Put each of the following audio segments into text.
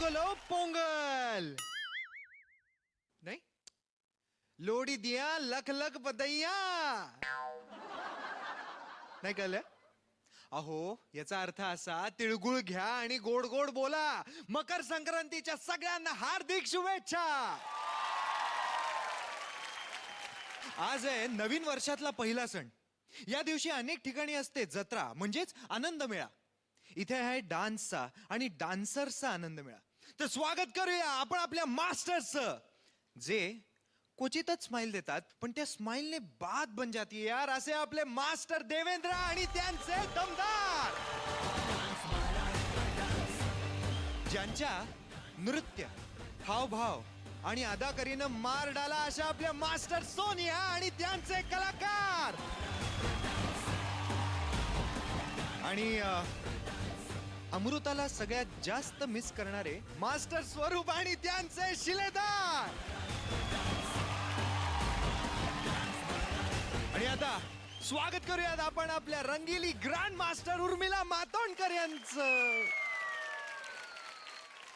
पोंगलो पोंगल नाही, लोडी दिया लख लख बदैया नाही कळलं? अहो याचा अर्थ असा, तिळगुळ घ्या आणि गोड गोड बोला. मकर संक्रांतीच्या सगळ्यांना हार्दिक शुभेच्छा. आज आहे नवीन वर्षातला पहिला सण. या दिवशी अनेक ठिकाणी असते जत्रा म्हणजेच आनंद मेळा. इथे आहे डान्सचा आणि डान्सर्सचा आनंद मेळा. तर स्वागत करूया आपण आपल्या मास्टर्सचं, जे क्वचितच स्माइल देतात पण त्या स्माइलने बात बन जाती है यार. असे आपले मास्टर देवेंद्र आणि त्यांचे दमदार, ज्यांच्या नृत्य, हावभाव आणि अदाकारीनं मार डाला अशा आपल्या मास्टर सोनिया आणि त्यांचे कलाकार. आणि अमृताला सगळ्यात जास्त मिस करणारे मास्टर स्वरूप आणि त्यांचे शिलेदार. आणि आता स्वागत करूयात आपण आपल्या रंगीली ग्रँड मास्टर उर्मिला मातोंडकर यांचं.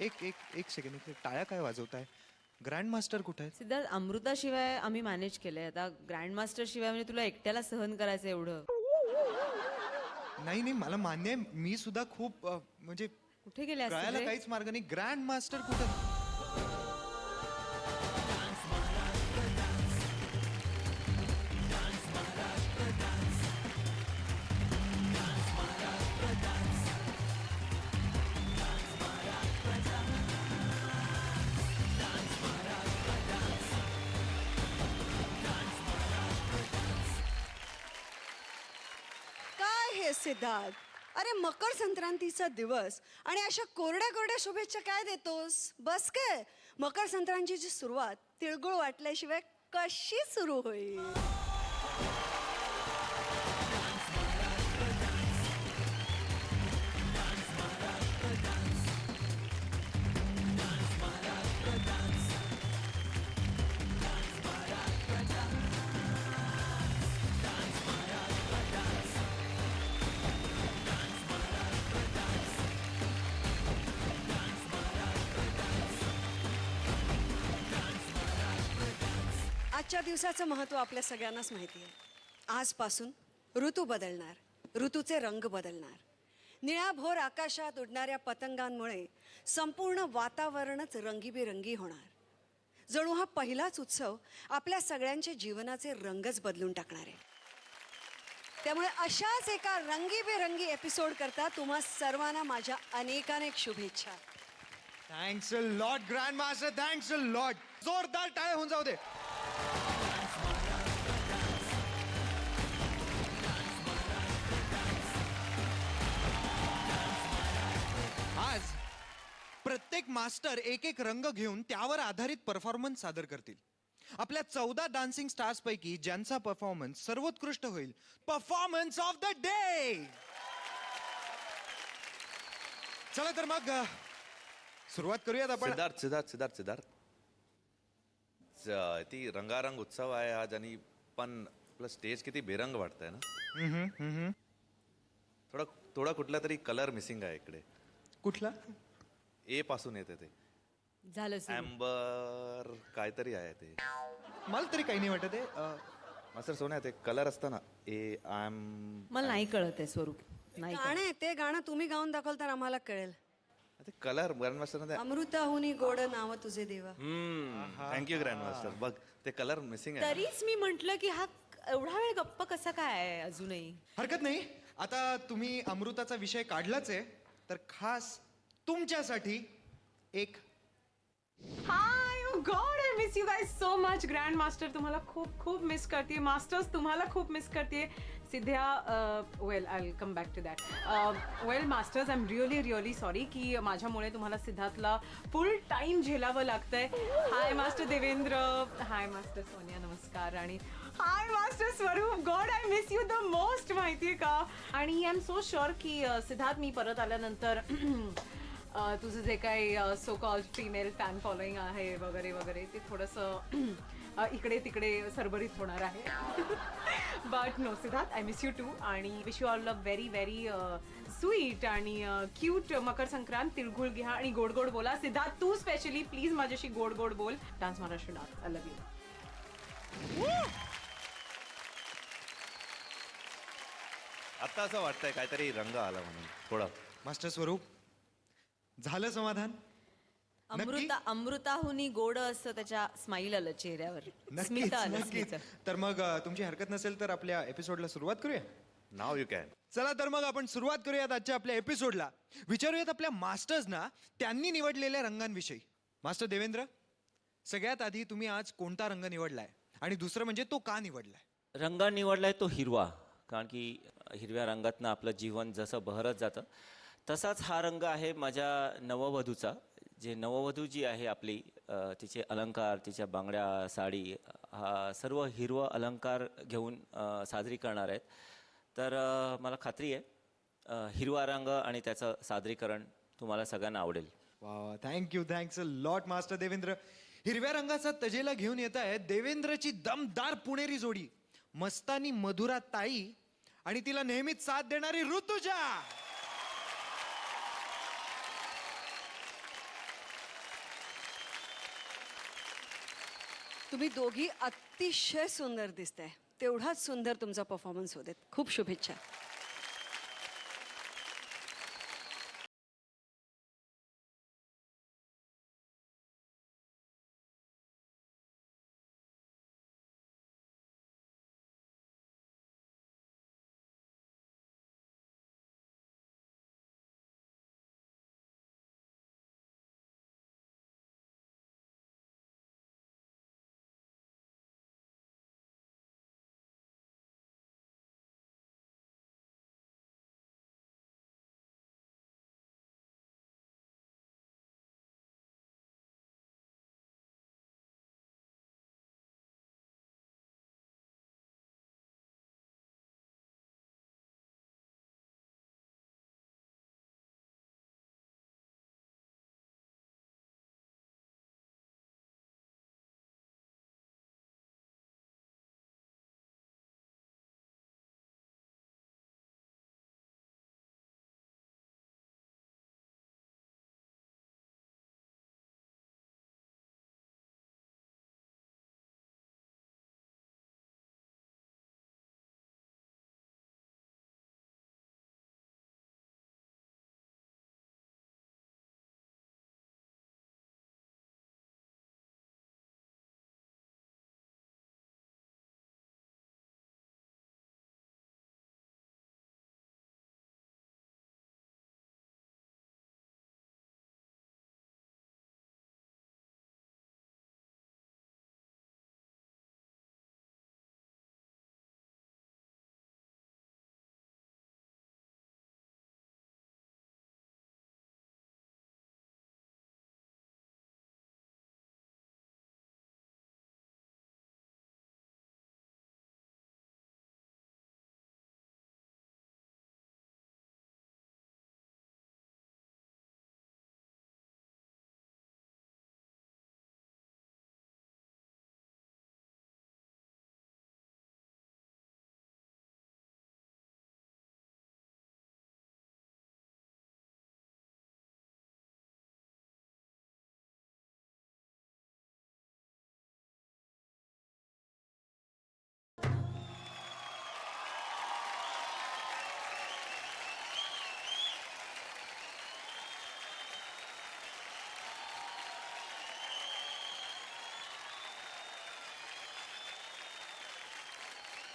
एक सेकंड, इथे टाळ्या काय वाजवताय? ग्रँड मास्टर कुठे आहे? सिद्धार्थ, अमृताशिवाय आम्ही मॅनेज केलंय, आता ग्रँड मास्टर शिवाय म्हणजे तुला एकट्याला सहन करायचं एवढं? नाही नाही, मला मान्य आहे, मी सुद्धा खूप म्हणजे कुठे गेले असतील कळायला रे? काहीच मार्ग नाही. ग्रँड मास्टर कुठे? हे सिद्धार्थ, अरे मकर संक्रांतीचा दिवस आणि अशा कोरड्या कोरड्या शुभेच्छा काय देतोस? बस काय, मकर संक्रांतीची सुरुवात तिळगुळ वाटल्याशिवाय कशी सुरू होईल? आजच्या दिवसाचं महत्त्व आपल्या सगळ्यांनाच माहिती आहे. आजपासून ऋतू बदलणार, ऋतूचे रंग बदलणार. निळ्याभोर आकाशात उडणाऱ्या पतंगांमुळे संपूर्ण वातावरणच रंगीबेरंगी होणार. जणू हा पहिलाच उत्सव आपल्या सगळ्यांच्या जीवनाचे रंगच बदलून टाकणार आहे. त्यामुळे अशाच एका रंगीबेरंगी एपिसोड करता तुम्हा सर्वांना माझ्या अनेकानेक शुभेच्छा. Thanks a lot grand master, thanks a lot. जोरदार टाळ्या होऊन जाऊ दे. आज प्रत्येक मास्टर एक एक रंग घेऊन त्यावर आधारित परफॉर्मन्स सादर करतील. आपल्या 14 डान्सिंग स्टार्स पैकी ज्यांचा परफॉर्मन्स सर्वोत्कृष्ट होईल, परफॉर्मन्स ऑफ द डे. चला तर मग सुरुवात करूयात आपण. सिद्धार्थ सिद्धार्थ सिद्धार्थ सिद्धार्थ ती रंगारंग उत्सव आहे आज, आणि पण आपलं स्टेज किती बेरंग वाटतंय ना. थोडा कुठला तरी कलर मिसिंग आहे इकडे. कुठला? ए पासून येते ते झालं सुरू. ॲम्बर काहीतरी आहे ते. मला तरी काही नाही वाटत आहे. मास्टर सोन्या, ते कलर असतं ना, ए आम. मला नाही कळत आहे स्वरूप, नाही कळत. गाणं आहे ते, गाणं तुम्ही गाऊन दाखवल तर आम्हाला कळेल. ते कलर ग्रँड मास्टर. अमृताहुनी गोड नाव तुझे देवा. Thank you grand master. बघ ते कलर मिसिंग आहे. तरीच मी म्हंटल की हा एवढा वेळ गप्प कसा काय आहे अजूनही. हरकत नाही. आता तुम्ही अमृताचा विषय काढलाच आहे, तर खास तुमच्यासाठी एक. Hi, oh God, I miss you guys so much. Grand master तुम्हाला खूप खूप मिस करते. मास्टर्स तुम्हाला खूप मिस करते. सिद्ध्या, well I will come back to that. Well masters, I am really sorry की माझ्यामुळे तुम्हाला सिद्धार्थला फुल टाइम झेलावं लागतंय. Hi master Devendra, hi master Sonia, नमस्कार. आणि hi master Swarup, God I miss you the most, माहितीये का. आणि आय एम सो शुअर की सिद्धार्थ मी परत आल्यानंतर तुझं जे काही so called female fan following आहे वगैरे वगैरे ते थोडंसं इकडे तिकडे सरभरीत होणार आहे. But no Siddharth, I miss you too आणि wish you all a very very sweet आणि क्यूट मकर संक्रांत. तिळगुळ घ्या आणि गोड गोड बोला. सिद्धार्थ, तू स्पेशली प्लीज माझ्याशी गोड गोड बोल. Dance Maharashtra dance, I love you. आता असं वाटतंय काहीतरी रंग आला म्हणून थोडा. मास्टर स्वरूप, झालं समाधान? नक्की? अमृताहुनी गोड असं त्याच्या स्माईल आलं चेहऱ्यावर, नक्कीच स्मित आलं, नक्कीच. स्मित. तर मग तुमची हरकत नसेल तर आपल्या एपिसोडला सुरुवात करूया. नाव यू कॅन. चला तर मग आपण सुरुवात करूयात आजच्या आपल्या एपिसोडला. विचारूयात आपल्या मास्टर्सना त्यांनी निवडलेल्या रंगांविषयी. मास्टर देवेंद्र, सगळ्यात आधी तुम्ही आज कोणता रंग निवडलाय आणि दुसरं म्हणजे तो का निवडलाय? रंग निवडलाय तो हिरवा, कारण की हिरव्या रंगातनं आपलं जीवन जसं बहरत जातं तसाच हा रंग आहे माझ्या नववधूचा. जे नववधू जी आहे आपली, तिचे अलंकार, तिच्या बांगड्या, साडी, हा सर्व हिरवं अलंकार घेऊन साजरी करणार आहेत. तर मला खात्री आहे हिरवा रंग आणि त्याचं सादरीकरण तुम्हाला सगळ्यांना आवडेल. वा, thanks a lot master Devendra. हिरव्या रंगाचा तजेला घेऊन येत आहे देवेंद्रची दमदार पुणेरी जोडी, मस्तानी मधुरा ताई आणि तिला नेहमीच साथ देणारी ऋतुजा. तुम्ही दोघी अतिशय सुंदर दिसताय. तेवढाच सुंदर तुमचा परफॉर्मन्स होते. खूप शुभेच्छा.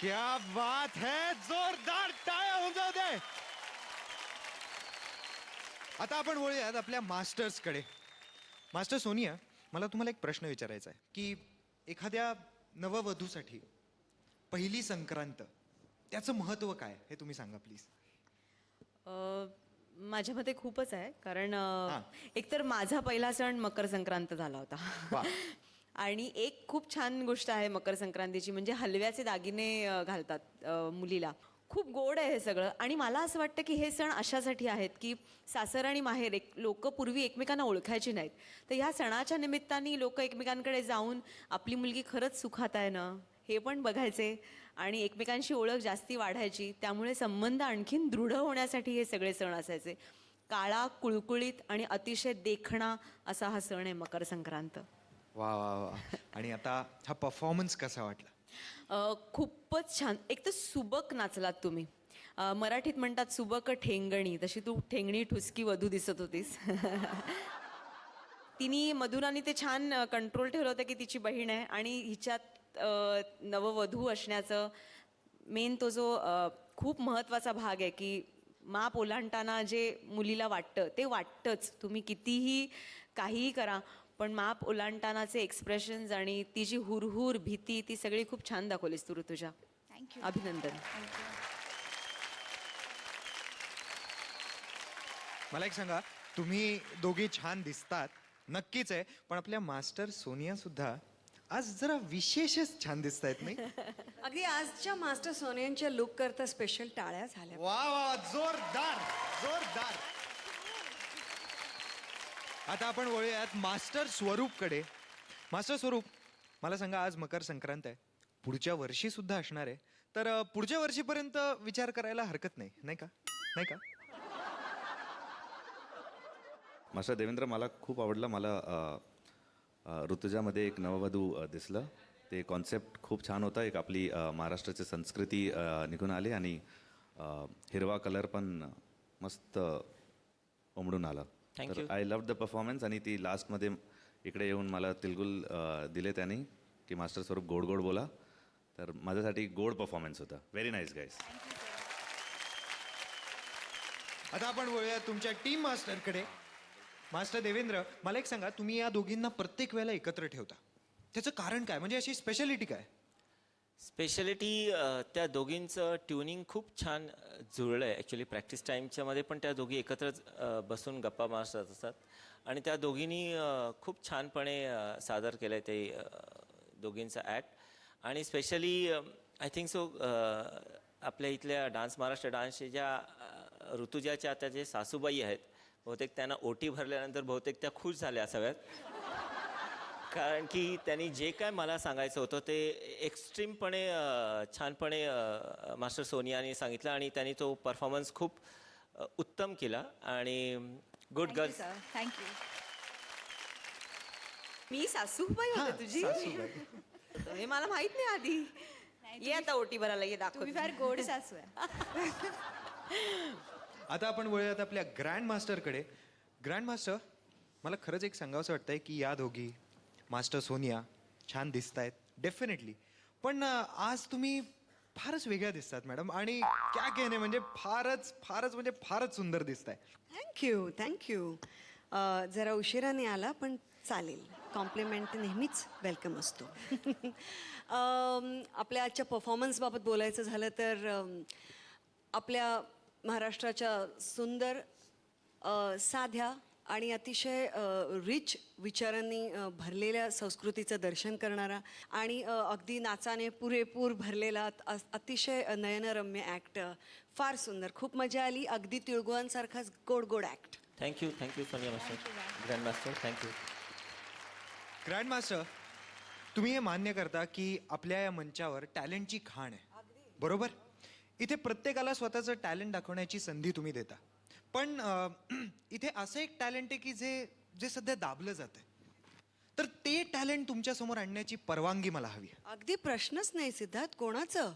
क्या बात है, जोरदार टाळ्या होऊन जाऊ दे. आता आपण वळूयात आपल्या मास्टर्स कडे. मास्टर सोनिया, मला तुम्हाला एक प्रश्न विचारायचा आहे की एखाद्या नववधूसाठी पहिली संक्रांत त्याचं महत्व काय हे तुम्ही सांगा प्लीज. माझ्या मते खूपच आहे, कारण एकतर माझा पहिला सण मकर संक्रांत झाला वा. होता. आणि एक खूप छान गोष्ट आहे मकर संक्रांतीची, म्हणजे हलव्याचे दागिने घालतात मुलीला. खूप गोड आहे हे सगळं. आणि मला असं वाटतं की हे सण अशासाठी आहेत की सासर आणि माहेर लोक पूर्वी एकमेकांना ओळखायची नाहीत, तर ह्या सणाच्या निमित्ताने लोक एकमेकांकडे जाऊन आपली मुलगी खरंच सुखात आहे ना हे पण बघायचे आणि एकमेकांशी ओळख जास्ती वाढायची. त्यामुळे संबंध आणखीन दृढ होण्यासाठी हे सगळे सण असायचे. काळा, कुळकुळीत आणि अतिशय देखणा असा हा सण आहे मकर संक्रांत. वा वा वा. आणि आता हा परफॉर्मन्स कसा वाटला? खूपच छान. एक तर सुबक नाचलात तुम्ही. मराठीत म्हणतात सुबक ठेंगणी, तशी तू ठेंगणी ठुसकी वधू दिसत होतीस. तिने मधुराने ते छान कंट्रोल ठेवलं होतं की तिची बहीण आहे आणि हिच्यात नववधू असण्याचं मेन तो जो खूप महत्त्वाचा भाग आहे की माप ओलांडताना जे मुलीला वाटतं ते वाटतंच. तुम्ही कितीही काहीही करा, पण माप ओलांडतानाचे एक्सप्रेशन्स आणि ती जी हुरहुर भीती ती सगळी खूप छान दाखवलीस तू ऋतुजा. थँक्यू. अभिनंदन. मला एक सांगा, तुम्ही दोघी छान दिसतात नक्कीच आहे, पण आपल्या मास्टर सोनिया सुद्धा आज जरा विशेषच छान दिसत आहेत नाही? अगदी आजच्या मास्टर सोनियांच्या लुक करता स्पेशल टाळ्या झाल्या. वा वा, जोरदार जोरदार. आता आपण वळूयात मास्टर स्वरूपकडे. मास्टर स्वरूप, मला सांगा, आज मकर संक्रांत आहे, पुढच्या वर्षी सुद्धा असणार आहे, तर पुढच्या वर्षीपर्यंत विचार करायला हरकत नाही, नाही का? नाही का? मास्टर देवेंद्र, मला खूप आवडलं. मला ऋतुजामध्ये एक नववधू दिसलं. ते कॉन्सेप्ट खूप छान होता. एक आपली महाराष्ट्राची संस्कृती निघून आली आणि हिरवा कलर पण मस्त उमडून आला. Thank तर you. I love the performance. आणि ती लास्टमध्ये इकडे येऊन मला तिलगुल दिले त्यांनी की मास्टर स्वरूप गोड गोड बोला. तर माझ्यासाठी गोड परफॉर्मन्स होता. Very nice guys. आता आपण वळूया तुमच्या टीम मास्टरकडे. मास्टर देवेंद्र, मला एक सांगा, तुम्ही या दोघींना प्रत्येक वेळेला एकत्र ठेवता, त्याचं कारण काय? म्हणजे अशी स्पेशालिटी काय? स्पेशालिटी त्या दोघींचं ट्युनिंग खूप छान जुळलं आहे. ॲक्च्युली प्रॅक्टिस टाईमच्या मध्ये पण त्या दोघी एकत्रच बसून गप्पा मारत असतात आणि त्या दोघींनी खूप छानपणे सादर केलं आहे ते दोघींचं ॲक्ट. आणि स्पेशली आय थिंक सो आपल्या इथल्या महाराष्ट्र डान्सच्या ज्या ऋतुजाच्या आता जे सासूबाई आहेत, बहुतेक त्यांना ओटी भरल्यानंतर बहुतेक त्या खुश झाल्या असाव्यात, कारण की त्यांनी जे काय मला सांगायचं होतं ते एक्स्ट्रीमपणे छानपणे मास्टर सोनियाने सांगितलं आणि त्यांनी तो परफॉर्मन्स खूप उत्तम केला. आणि गुड गर्ल्स. थँक्यू. मी सासूबाई होते तुझी? सासूबाई. हे मला माहित नाही आधी. ये आता ओटी भरायला ये, दाखव. तुम्ही फार गोड सासू आहे. आता आपण वळूयात आपल्या ग्रँड मास्टरकडे. ग्रँड मास्टर, मला खरंच एक सांगावंसं वाटतंय की या दोघी, मास्टर सोनिया, छान दिसत आहेत डेफिनेटली, पण आज तुम्ही फारच वेगळ्या दिसतात मॅडम. आणि क्या कहणे, म्हणजे फारच सुंदर दिसताय. Thank you thank you. जरा उशिराने आला पण चालेल, कॉम्प्लिमेंट नेहमीच वेलकम असतो. आपल्या आजच्या परफॉर्मन्सबाबत बोलायचं झालं तर आपल्या महाराष्ट्राच्या सुंदर, साध्या आणि अतिशय रिच विचारांनी भरलेल्या संस्कृतीचं दर्शन करणारा आणि अगदी नाचाने पुरेपूर भरलेला अतिशय नयनरम्य ॲक्ट. फार सुंदर, खूप मजा आली. अगदी तिळगुळांसारखाच गोड गोड act. Thank you Sonia master, grand master. Thank you. Grand master, तुम्ही हे मान्य करता की आपल्या या मंचावर टॅलेंटची खाण आहे, बरोबर? इथे प्रत्येकाला स्वतःचं टॅलेंट दाखवण्याची संधी तुम्ही देता, पण इथे असं एक टॅलेंट आहे की जे सध्या दाबलं जात आहे, तर ते टॅलेंट तुमच्या समोर आणण्याची परवानगी मला हवी आहे. अगदी प्रश्नच नाही सिद्धार्थ. कोणाचं?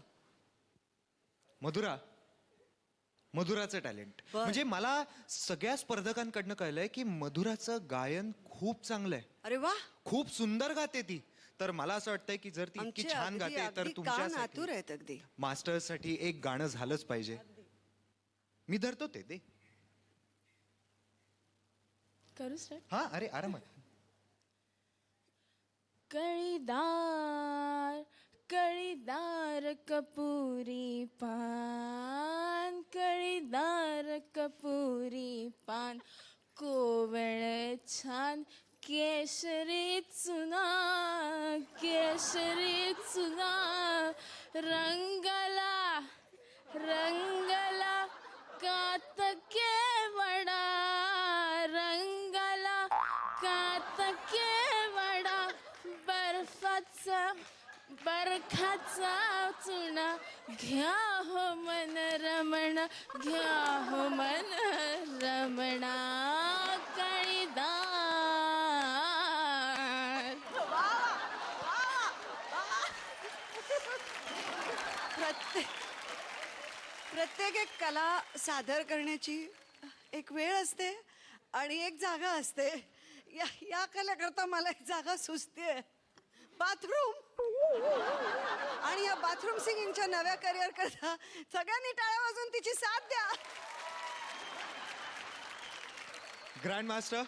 मधुराचं टॅलेंट. बर. म्हणजे मला सगळ्या स्पर्धकांकडनं कळलंय की मधुराचं गायन खूप चांगलं आहे, अरे वा, खूप सुंदर गाते ती. तर मला असं वाटतंय की जर ती इतकी आमचे छान अगदी गाते तर अगदी कान आतुर तुमच्यासाठी, आहेत अगदी. मास्टर्ससाठी एक गाणं झालंच पाहिजे. मी धरतो ते. करू स्टार्ट. हा, अरे आरामात. कळीदार कळीदार कपुरी पान, कळीदार कपुरी पान, कोवळ छान केशरी चुना, केशरी चुना, रंगला चुना घ्या हो मन रमण घ्या हो मन रमणा काळीदार. प्रत्येक एक कला सादर करण्याची एक वेळ असते आणि एक जागा असते. या कलेकरता मला एक जागा सुचते, बाथरूम. आणि या बाथरूम सिंगिंगच्या नव्या करिअर करता सगळ्यांनी टाळ्या वाजवून तिची साथ द्या. ग्रँड मास्टर,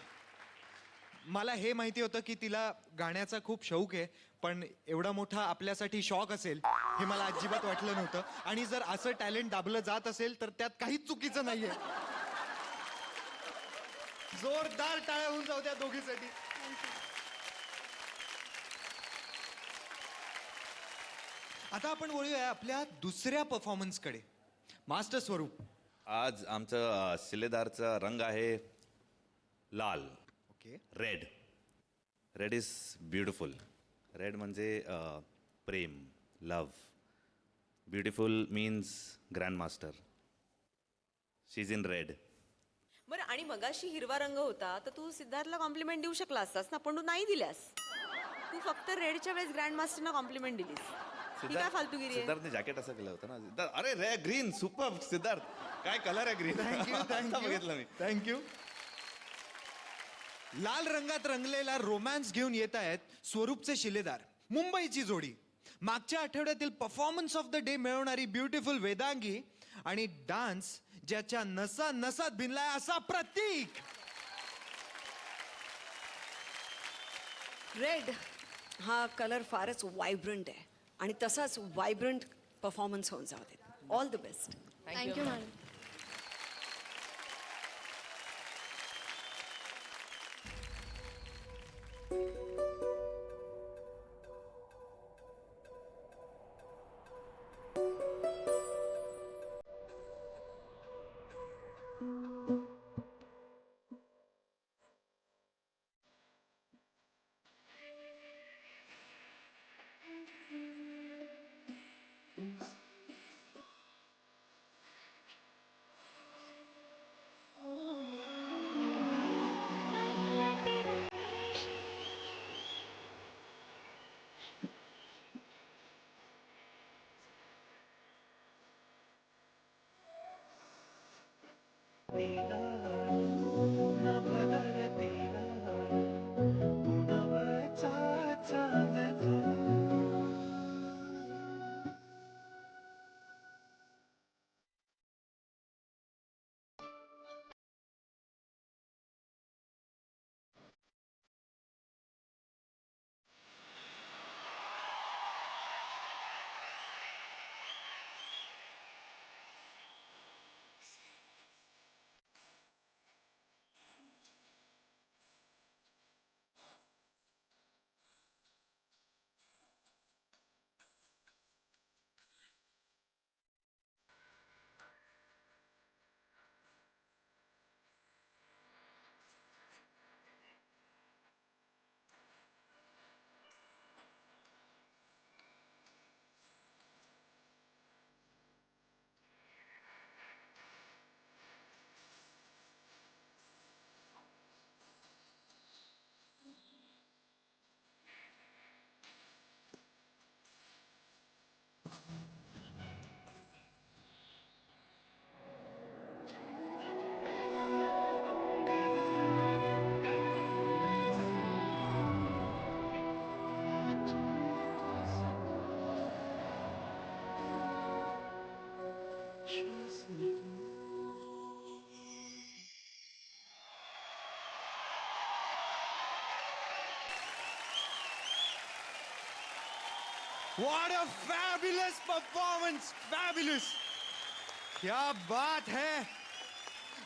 मला हे माहिती होतं की तिला गाण्याचा खूप शौक आहे, पण एवढा मोठा आपल्यासाठी शॉक असेल हे मला अजिबात वाटलं नव्हतं. आणि जर असं टॅलेंट दाबलं जात असेल तर त्यात काहीच चुकीचं नाहीये. जोरदार टाळ्या होऊन जाऊ त्या दोघीसाठी. आता आपण वळूया आपल्या दुसऱ्या परफॉर्मन्सकडे. मास्टर स्वरूप. आज आमचं शिलेदारचा रंग आहे लाल, okay. Red. Red is beautiful. Red म्हणजे प्रेम, love. Beautiful means grand master. She is in red. बरं, आणि मगाशी हिरवा रंग होता तर तू सिद्धार्थला कॉम्प्लिमेंट देऊ शकला असतास ना, पण तू नाही दिल्यास. तू फक्त रेडच्या वेळेस ग्रँड मास्टरना कॉम्प्लिमेंट दिलीस. ही काय फालतूगिरी आहे? सिद्धार्थने जॅकेट असं केलं होतं ना. सिद्धार्थ, अरे रे ग्रीन, सुपर. सिद्धार्थ, काय कलर आहे ग्रीन. थँक्यू बघितलं मी. थँक्यू. लाल रंगात रंगलेला रोमॅन्स घेऊन येत आहेत स्वरूपचे शिलेदार, मुंबईची जोडी. मागच्या आठवड्यातील परफॉर्मन्स ऑफ द डे मिळवणारी ब्युटिफुल वेदांगी आणि डान्स ज्याच्या नसा नसात भिनलाय असा प्रतीक. रेड हा कलर फारच वायब्रंट आहे आणि तसाच वायब्रंट परफॉर्मन्स होऊन जाऊ दे. All the best. Thank you madam. What a fabulous performance! Fabulous! क्या बात है.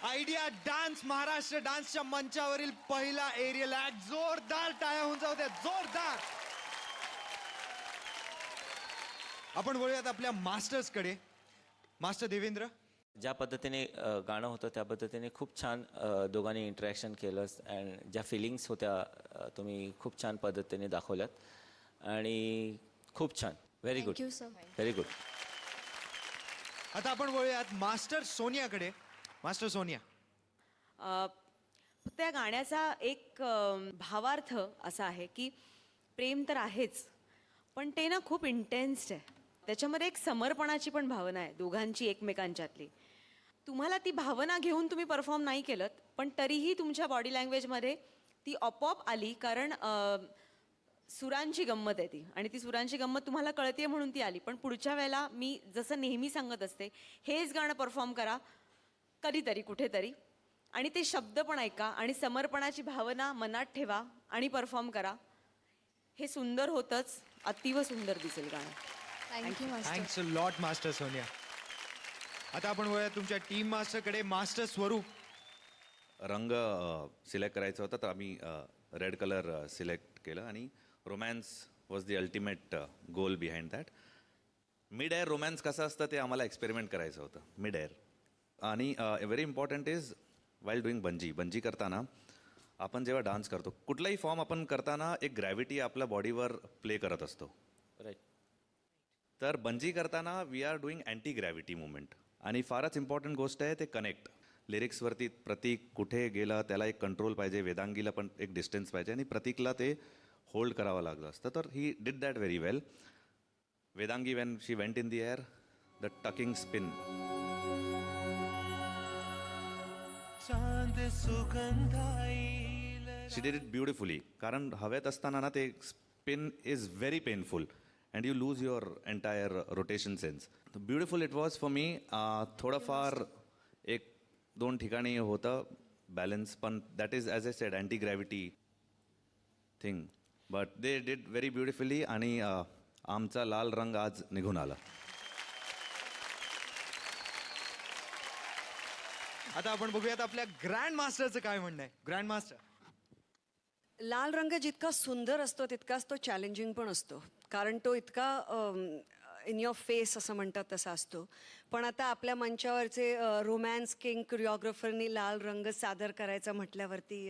आयडिया डान्स महाराष्ट्र डान्सच्या मंचावरील पहिला एरियल ऍक्ट. जोरदार टाळ्या होऊन जाऊ द्या. जोरदार. आपण वळूयात आपल्या मास्टर्सकडे. मास्टर देवेंद्र. ज्या पद्धतीने गाणं होतं त्या पद्धतीने खूप छान दोघांनी इंटरॅक्शन केलं अँड ज्या फिलिंग्स होत्या तुम्ही खूप छान पद्धतीने दाखवल्यात आणि खूप छान. Very good thank you sir. Very good. आता आपण वळूयात मास्टर सोनियाकडे. मास्टर सोनिया, फक्त या गाण्याचा एक भावार्थ असा आहे की प्रेम तर आहेच, पण ते ना खूप इंटेन्स्ड आहे. त्याच्यामध्ये एक समर्पणाची पण भावना आहे दोघांची एकमेकांच्यातली. तुम्हाला ती भावना घेऊन तुम्ही परफॉर्म नाही केलं, पण तरीही तुमच्या बॉडी लँग्वेजमध्ये ती आपोआप आली, कारण सुरांची गंमत आहे ती, आणि ती सुरांची गंमत तुम्हाला कळते म्हणून ती आली. पण पुढच्या वेळेला मी जसं नेहमी सांगत असते, हेच गाणं परफॉर्म करा कधीतरी कुठेतरी, आणि ते शब्द पण ऐका आणि समर्पणाची भावना मनात ठेवा आणि परफॉर्म करा. हे सुंदर होतंच, अतिव सुंदर दिसेल गाणं. Thank you master. Thanks a lot master Sonia. आता आपण वळूयात तुमच्या टीम मास्टरकडे. मास्टर स्वरूप, रंग सिलेक्ट करायचा होता तर आम्ही रेड कलर सिलेक्ट केलं आणि romance was the ultimate goal behind that. Mid air romance कसं असतं ते आम्हाला एक्सपेरिमेंट करायचं होतं मिड एअर. आणि very important is while doing bungee करताना आपण जेव्हा डान्स करतो, कुठलाही फॉर्म आपण करताना एक ग्रॅव्हिटी आपल्या बॉडीवर प्ले करत असतो. राईट. तर बंजी करताना we are doing anti gravity movement. आणि फारच इम्पॉर्टंट गोष्ट आहे ते कनेक्ट. लिरिक्सवरती प्रतीक कुठे गेलं त्याला एक कंट्रोल पाहिजे, वेदांगीला पण एक डिस्टन्स पाहिजे, आणि प्रतीकला ते होल्ड करावं लागलं असतं. तर he did that very well. Vedangi Wien she went in the air, the talking spin, she did it beautifully. कारण हवेत असताना ना ते spin is very painful and you lose your entire rotation sense. Beautiful it was for me. थोडंफार एक दोन ठिकाणी होतं बॅलन्स, पण that is as A sed anti gravity thing, but they did very beautifully. आणि आमचा लाल रंग आज निघून आला. आता आपण बघूयात आपल्या ग्रँड मास्टरचं काय म्हणणं आहे. ग्रँड मास्टर, लाल रंग जितका सुंदर असतो तितकाच तो चॅलेंजिंग पण असतो, कारण तो इतका इन युअर फेस असं म्हणतात तसा असतो. पण आता आपल्या मंचावरचे रोमॅन्स किंग कोरिओग्राफरनी लाल रंग सादर करायचा म्हटल्यावरती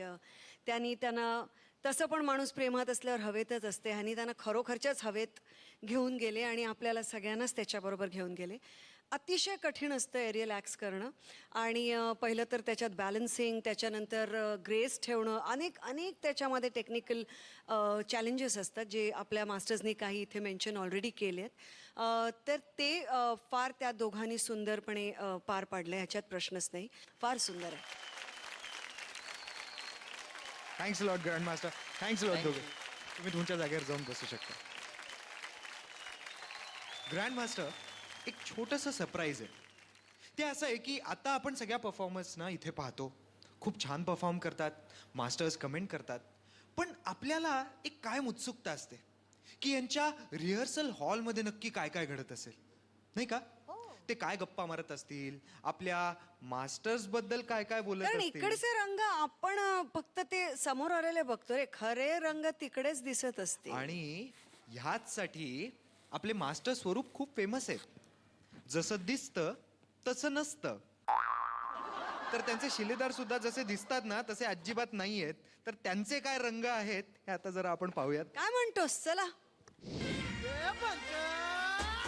त्यांना तसं पण माणूस प्रेमात असल्यावर हवेतच असते, आणि त्यांना खरोखरच्याच हवेत घेऊन गेले आणि आपल्याला सगळ्यांनाच त्याच्याबरोबर घेऊन गेले. अतिशय कठीण असतं एरियल ॲक्स करणं, आणि पहिलं तर त्याच्यात बॅलन्सिंग, त्याच्यानंतर ग्रेस ठेवणं, अनेक त्याच्यामध्ये टेक्निकल चॅलेंजेस असतात जे आपल्या मास्टर्सनी काही इथे मेन्शन ऑलरेडी केले आहेत. तर ते फार त्या दोघांनी सुंदरपणे पार पाडले, ह्याच्यात प्रश्नच नाही. फार सुंदर आहे. Thanks lot grand master. Thanks lot दोघे. तुम्ही तुमच्या जागेवर जाऊन बसू शकता. ग्रँड मास्टर, एक छोटंसं सरप्राईज आहे. ते असं आहे की आता आपण सगळ्या परफॉर्मन्सना इथे पाहतो, खूप छान परफॉर्म करतात, मास्टर्स कमेंट करतात, पण आपल्याला एक कायम उत्सुकता असते की यांच्या रिहर्सल हॉलमध्ये नक्की काय काय घडत असेल, नाही का? ते काय गप्पा मारत असतील, आपल्या मास्टर्स बद्दल काय काय बोलत कारण असतील. इकडचे रंग आपण फक्त ते समोर आलेले बघतो रे, खरे रंग तिकडेच दिसत असते. आणि ह्याचसाठी आपले मास्टर स्वरूप खूप फेमस आहेत. जसं दिसतं तसं नसतं. तर त्यांचे शिलेदार सुद्धा जसे दिसतात ना तसे अजिबात नाही आहेत. तर त्यांचे काय रंग आहेत हे आता जरा आपण पाहूयात. काय म्हणतोस? चला.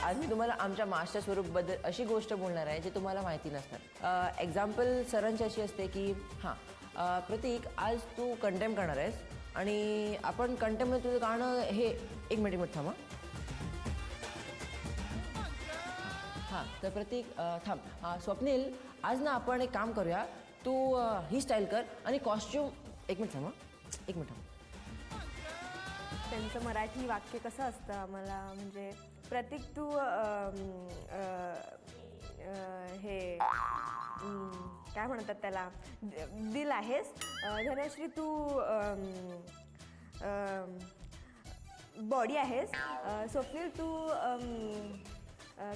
आज मी तुम्हाला आमच्या मास्टर स्वरूपबद्दल अशी गोष्ट बोलणार आहे जी तुम्हाला माहिती नसणार. एक्झाम्पल सरांची अशी असते की प्रतीक, आज तू कंटेम करणार आहेस आणि आपण कंटेममध्ये तुझं गाणं हे एक मिनिट थांबा. हां, तर प्रतीक थांब. स्वप्नील, आज ना आपण एक काम करूया, तू ही स्टाईल कर आणि कॉस्ट्यूम एक मिनिट थांब. त्यांचं मराठी वाक्य कसं असतं आम्हाला, म्हणजे प्रतीक तू हे काय म्हणतात त्याला, दिल आहेस. धनश्री तू बॉडी आहेस. स्वप्नील तू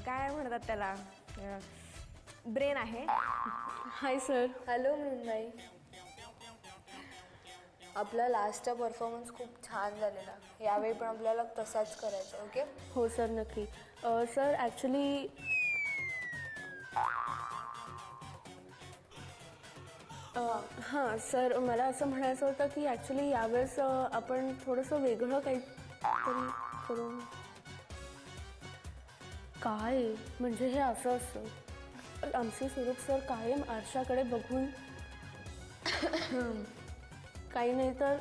काय म्हणतात त्याला, ब्रेन आहे. Hi sir. हॅलो मृण्मयी. आपला लास्टचा परफॉर्मन्स खूप छान झालेला. यावेळी पण आपल्याला तसाच करायचा. ओके. हो सर, नक्की. सर ॲक्च्युली हां सर, मला असं म्हणायचं होतं की ॲक्च्युली यावेळेस आपण थोडंसं वेगळं काहीतरी करू. काय म्हणजे हे असं असतं आमचे स्वरूप सर कायम आरशाकडे बघून काही नाही तर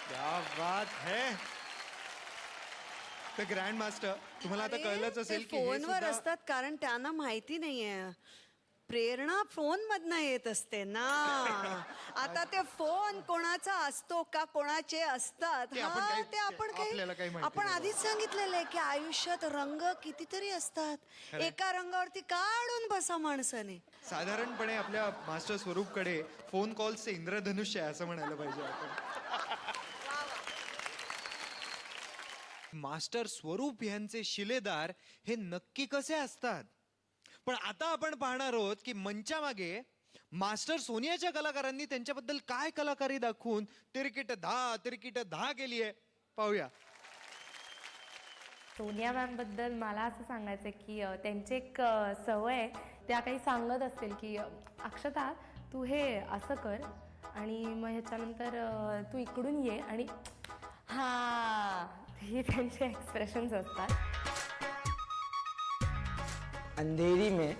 क्या बात है. तर ग्रँड मास्टर तुम्हाला आता कळलंच असेल की हे फोनवर सुद्धा- असतात कारण त्यांना माहिती नाहीये प्रेरणा फोन मधनं येत असते ना. आता ते फोन कोणाचा असतो का कोणाचे असतात ते आपण हा, काही- ते आपण आपल्याला काही माहिती आपण नाही. आधीच सांगितलेलं आहे की आयुष्यात रंग कितीतरी असतात एका रंगावरती काढून बसा माणसाने. साधारणपणे आपल्या मास्टर स्वरूपकडे फोन कॉल्सचे इंद्रधनुष्य आहे असं म्हणायला पाहिजे आपण. मास्टर स्वरूप यांचे शिलेदार हे नक्की कसे असतात. पण आता आपण पाहणार आहोत की मंचामागे मास्टर सोनियाच्या कलाकारांनी त्यांच्याबद्दल काय कलाकारी दाखवून तिरकिट धा केली आहे. पाहूया. सोनिया मॅमबद्दल मला असं सांगायचं आहे की त्यांची एक सवय आहे. त्या काही सांगत असतील की अक्षता तू हे असं कर आणि मग ह्याच्यानंतर तू इकडून ये आणि हां हे त्यांचे एक्सप्रेशन्स असतात. अंधेरी में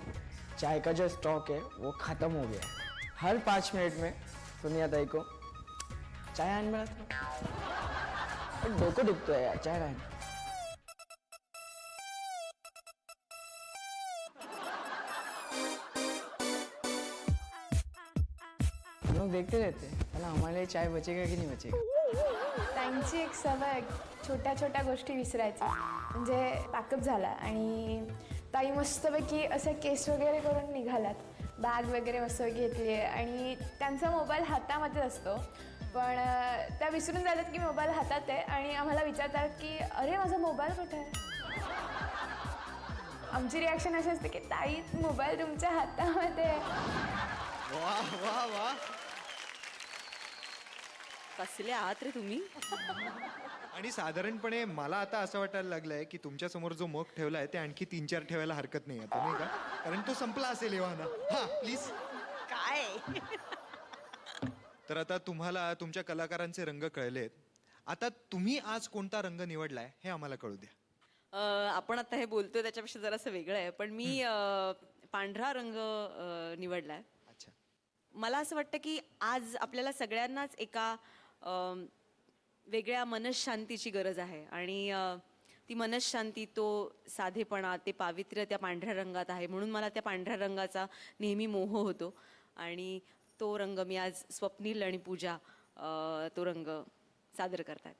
चाय का जो स्टॉक है वो ख़त्म हो गया है. हर 5 मिनट में सोनिया ताई को चाय आण मिळत नाही. पण डोकं दुखतोय यार चाय आण. हम लोग देखते रहते हैं चला हमारे लिए चाय बचेगा कि नहीं बचेगा. त्यांची एक सवय छोट्या छोट्या गोष्टी विसरायची म्हणजे पॅकअप झाला आणि ताई मस्तपैकी असे केस वगैरे करून निघाल्यात बॅग वगैरे मस्त घेतली आहे आणि त्यांचा मोबाईल हातामध्ये असतो पण त्या विसरून जातात की मोबाईल हातात आहे आणि आम्हाला विचारतात की अरे माझा मोबाईल कुठे आहे. आमची रिॲक्शन अशी असते की ताई मोबाईल तुमच्या हातामध्ये आहे. वा वा वा. कसले आहात रे तुम्ही. आणि साधारणपणे मला आता असं वाटायला लागलंय की तुमच्या समोर जो मग ठेवलाय ते आणखी 3-4 ठेवायला हरकत नाही आता नाही का. कारण तो संपला असेल एव्हाना. हा प्लीज. काय तर आता तुम्हाला तुमच्या कलाकारांचे रंग कळलेत. आता तुम्ही आज कोणता रंग निवडलाय हे आम्हाला कळू द्या. आपण आता हे बोलतोय त्याच्यापेक्षा जरासं वेगळं आहे पण मी पांढरा रंग निवडलाय. अच्छा. मला असं वाटतं की आज आपल्याला सगळ्यांनाच एका वेगळ्या मनशांतीची गरज आहे आणि ती मनशांती तो साधेपणा ते पावित्र्य त्या पांढऱ्या रंगात आहे म्हणून मला त्या पांढऱ्या रंगाचा नेहमी मोह होतो आणि तो रंग मी आज स्वप्नील आणि पूजा तो रंग सादर करतायत.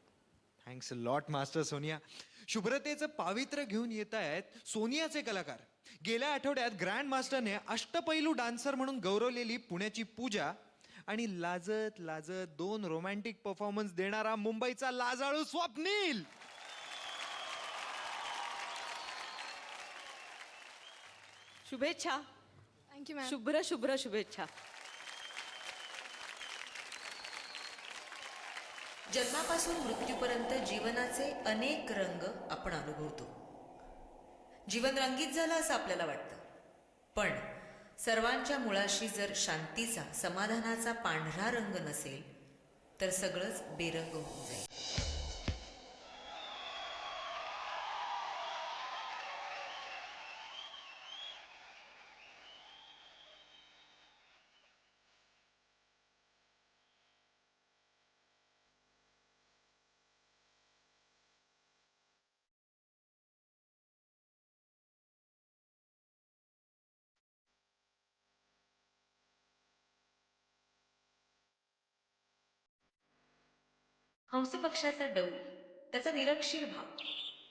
Thanks lot master Sonia. शुभ्रतेचं पावित्र्य घेऊन येत आहेत सोनियाचे कलाकार. गेल्या आठवड्यात ग्रँड मास्टरने अष्टपैलू डान्सर म्हणून गौरवलेली पुण्याची पूजा आणि लाजत लाजत 2 रोमॅन्टिक परफॉर्मन्स देणारा मुंबईचा लाजाळू स्वप्नील. शुभेच्छा. Thank you ma'am. शुभ्र शुभ्र शुभेच्छा. जन्मापासून मृत्यूपर्यंत जीवनाचे अनेक रंग आपण अनुभवतो. जीवन रंगीत झालं असं आपल्याला वाटतं पण सर्वांच्या मुळाशी जर शांतीचा समाधानाचा पांढरा रंग नसेल तर सगळंच बेरंग होऊन जाईल. हंस पक्षाचा डौल, त्याचा निरक्षीर भाव,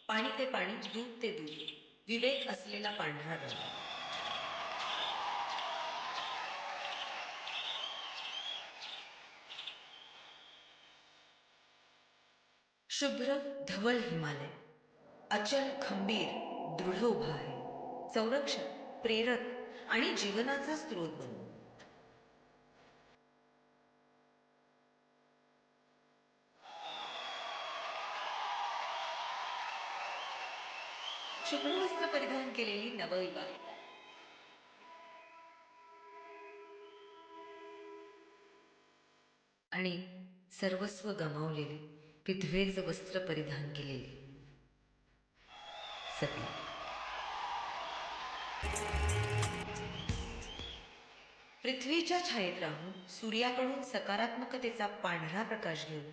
पाणी ते पाणी, दूध ते दूध, विवेक असलेला पांढरा रंग. शुभ्र धवल हिमालय, अचल खंबीर दृढ उभा आहे, संरक्षक प्रेरक आणि जीवनाचा स्रोत बनतो. शुभ्र वस्त्र परिधान केलेली नवविवाह आणि सर्वस्व गमावलेली पृथ्वीचं वस्त्र परिधान केलेली सती. पृथ्वीच्या छायेत राहून सूर्याकडून सकारात्मकतेचा पांढरा प्रकाश घेऊन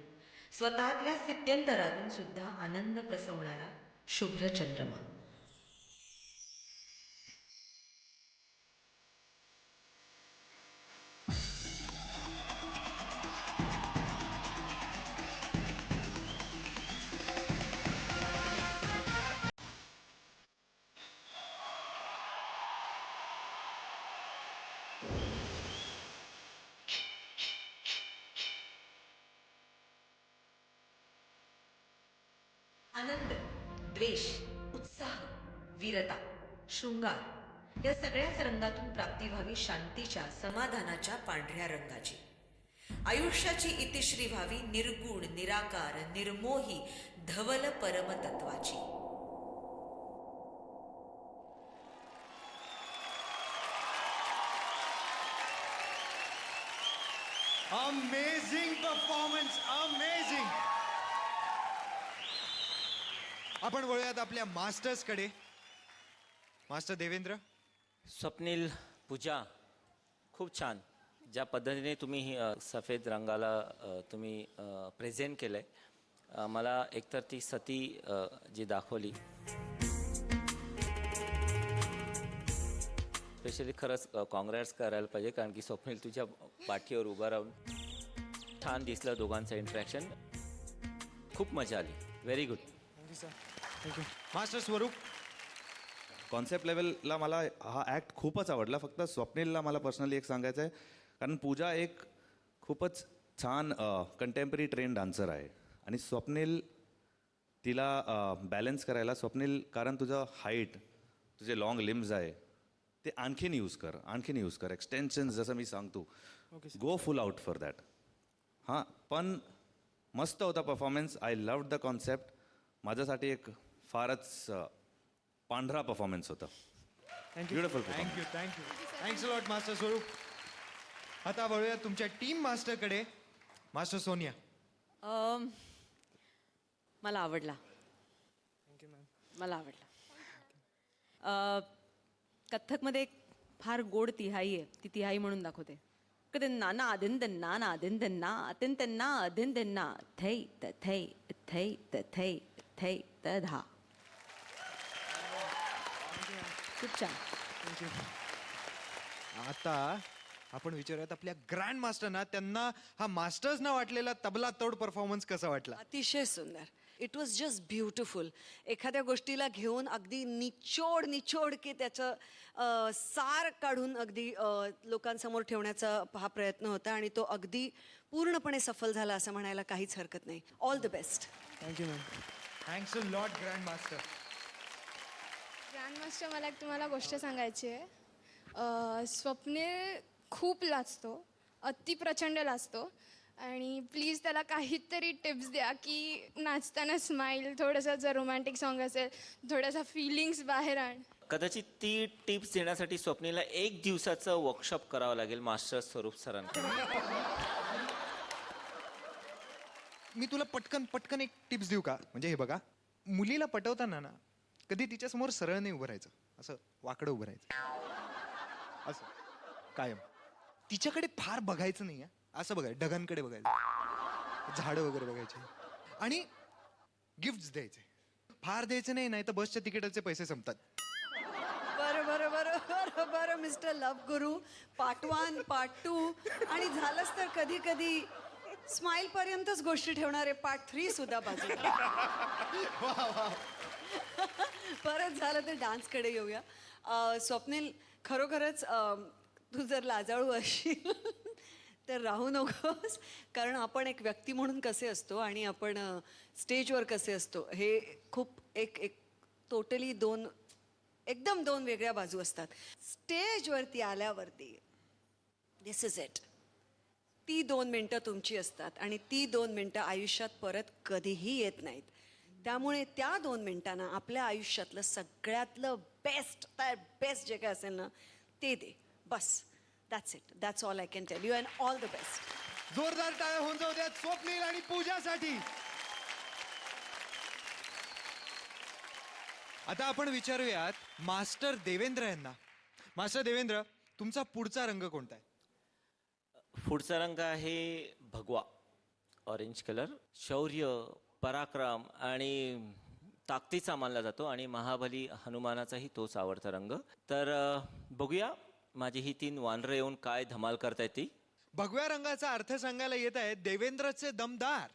स्वतःतल्या स्थित्यंतरातून सुद्धा आनंद प्रसवणारा शुभ्र चंद्रमा. आनंद, द्वेष, उत्साह, वीरता, शृंगार या सगळ्याच रंगातून प्राप्ती व्हावी शांतीच्या, समाधानाच्या पांढऱ्या रंगाची. आयुष्याची इतिश्री व्हावी निर्गुण, निराकार, निर्मोही, धवल परमतत्वाची. Amazing performance, amazing. आपण वळूयात आपल्या मास्टर्सकडे. मास्टर देवेंद्र. स्वप्नील, पूजा, खूप छान ज्या पद्धतीने तुम्ही सफेद रंगाला तुम्ही प्रेझेंट केलं आहे. मला एकतर ती सती जी दाखवली, स्पेशली खरंच कॉंग्रॅट्स करायला पाहिजे, कारण की स्वप्नील तुझ्या पाठीवर उभं राहून छान दिसलं. दोघांचं इंटरॅक्शन खूप मजा आली. Very good. थँक्यू. मास्टर स्वरूप. कॉन्सेप्ट लेवलला मला हा ॲक्ट खूपच आवडला. फक्त स्वप्नीलला मला पर्सनली एक सांगायचं आहे, कारण पूजा एक खूपच छान कंटेम्पररी ट्रेन डान्सर आहे आणि स्वप्नील तिला बॅलन्स करायला, स्वप्नील कारण तुझं हाईट, तुझे लाँग लिम्स आहे ते आणखीन यूज कर, एक्सटेन्शन्स जसं मी सांगतो, go full out for that. हां, पण मस्त होता performance. I loved the concept. माझ्यासाठी एक फारच पांढरा परफॉर्मन्स होता. Beautiful. Thank you. Thanks lot master स्वरूप. आता वळूया तुमच्या टीम मास्टरकडे. मास्टर सोनिया. मला आवडला. मला आवडला. कथ्थकमध्ये एक फार गोड तिहाई आहे. ती तिहाई म्हणून दाखवते. कधी नाना आदिंदन्ना नादिंदन्ना अतिंतना अदिंदन्ना थै तथै थै तथै थै तधा. खूप छान. आता आपण विचारूयात आपल्या ग्रँड मास्टरना, त्यांना हा मास्टर्सना वाटलेला तबला तोड परफॉर्मन्स कसा वाटला. अतिशय सुंदर. It was just beautiful. एखाद्या गोष्टीला घेऊन अगदी निचोड की त्याचं सार काढून अगदी लोकांसमोर ठेवण्याचा हा प्रयत्न होता आणि तो अगदी पूर्णपणे सफल झाला असं म्हणायला काहीच हरकत नाही. All the best. Thank you ma'am. Thanks a lot grand master. Grandmaster, मला एक तुम्हाला गोष्ट सांगायची आहे. स्वप्नील खूप लाजतो, अति प्रचंड लाजतो, आणि प्लीज त्याला काहीतरी टिप्स द्या की नाचताना स्माईल, थोडंसं जर रोमॅन्टिक सॉन्ग असेल थोडासा फिलिंग्स बाहेर आण. कदाचित ती टिप्स देण्यासाठी स्वप्नीला 1 दिवसाचं वर्कशॉप करावं लागेल मास्टर स्वरूप सरांकडे. मी तुला पटकन एक टिप्स देऊ का. म्हणजे हे बघा, मुलीला पटवताना ना कधी तिच्यासमोर सरळ नाही उभं राहायचं, असं वाकडं उभं राहायचं, असं कायम. तिच्याकडे फार बघायचं नाही. असं बघायचं, ढगांकडे बघायचं, झाडं वगैरे बघायचे आणि गिफ्ट्स द्यायचे. फार द्यायचे नाही तर बसच्या तिकिटाचे पैसे संपतात. बरं मिस्टर लव गुरु, पार्ट 1 पार्ट 2 आणि झालंच तर कधी कधी स्माईल पर्यंतच गोष्टी ठेवणारे पार्ट 3 सुद्धा बाजूला. परत झालं तर डान्सकडे येऊया. स्वप्नील, खरोखरच तू जर लाजाळू असशील तर राहू नकोस, कारण आपण एक व्यक्ती म्हणून कसे असतो आणि आपण स्टेजवर कसे असतो हे खूप एक टोटली एकदम दोन वेगळ्या बाजू असतात. स्टेजवरती आल्यावरती दिस इज इट. ती 2 मिनटं तुमची असतात आणि ती 2 मिनटं आयुष्यात परत कधीही येत नाहीत. त्यामुळे त्या 2 मिनिटांना आपल्या आयुष्यातलं सगळ्यातलं बेस्ट जे काय असेल ना ते दे. बस, that's it. That's all I can tell you and all the best. जोरदार टाळ्या होऊन जाऊ द्यात स्वप्नील आणि पूजासाठी. आता आपण विचारूयात मास्टर देवेंद्र यांना. मास्टर देवेंद्र, तुमचा पुढचा रंग कोणता आहे? पुढचा रंग आहे भगवा, ऑरेंज कलर. शौर्य, पराक्रम आणि ताकदीचा मानला जातो आणि महाबली हनुमानाचाही तोच आवडता रंग. तर बघूया माझी ही 3 वानरं येऊन काय धमाल करतायत ती. भगव्या रंगाचा अर्थ सांगायला येत आहेत देवेंद्रचे दमदार,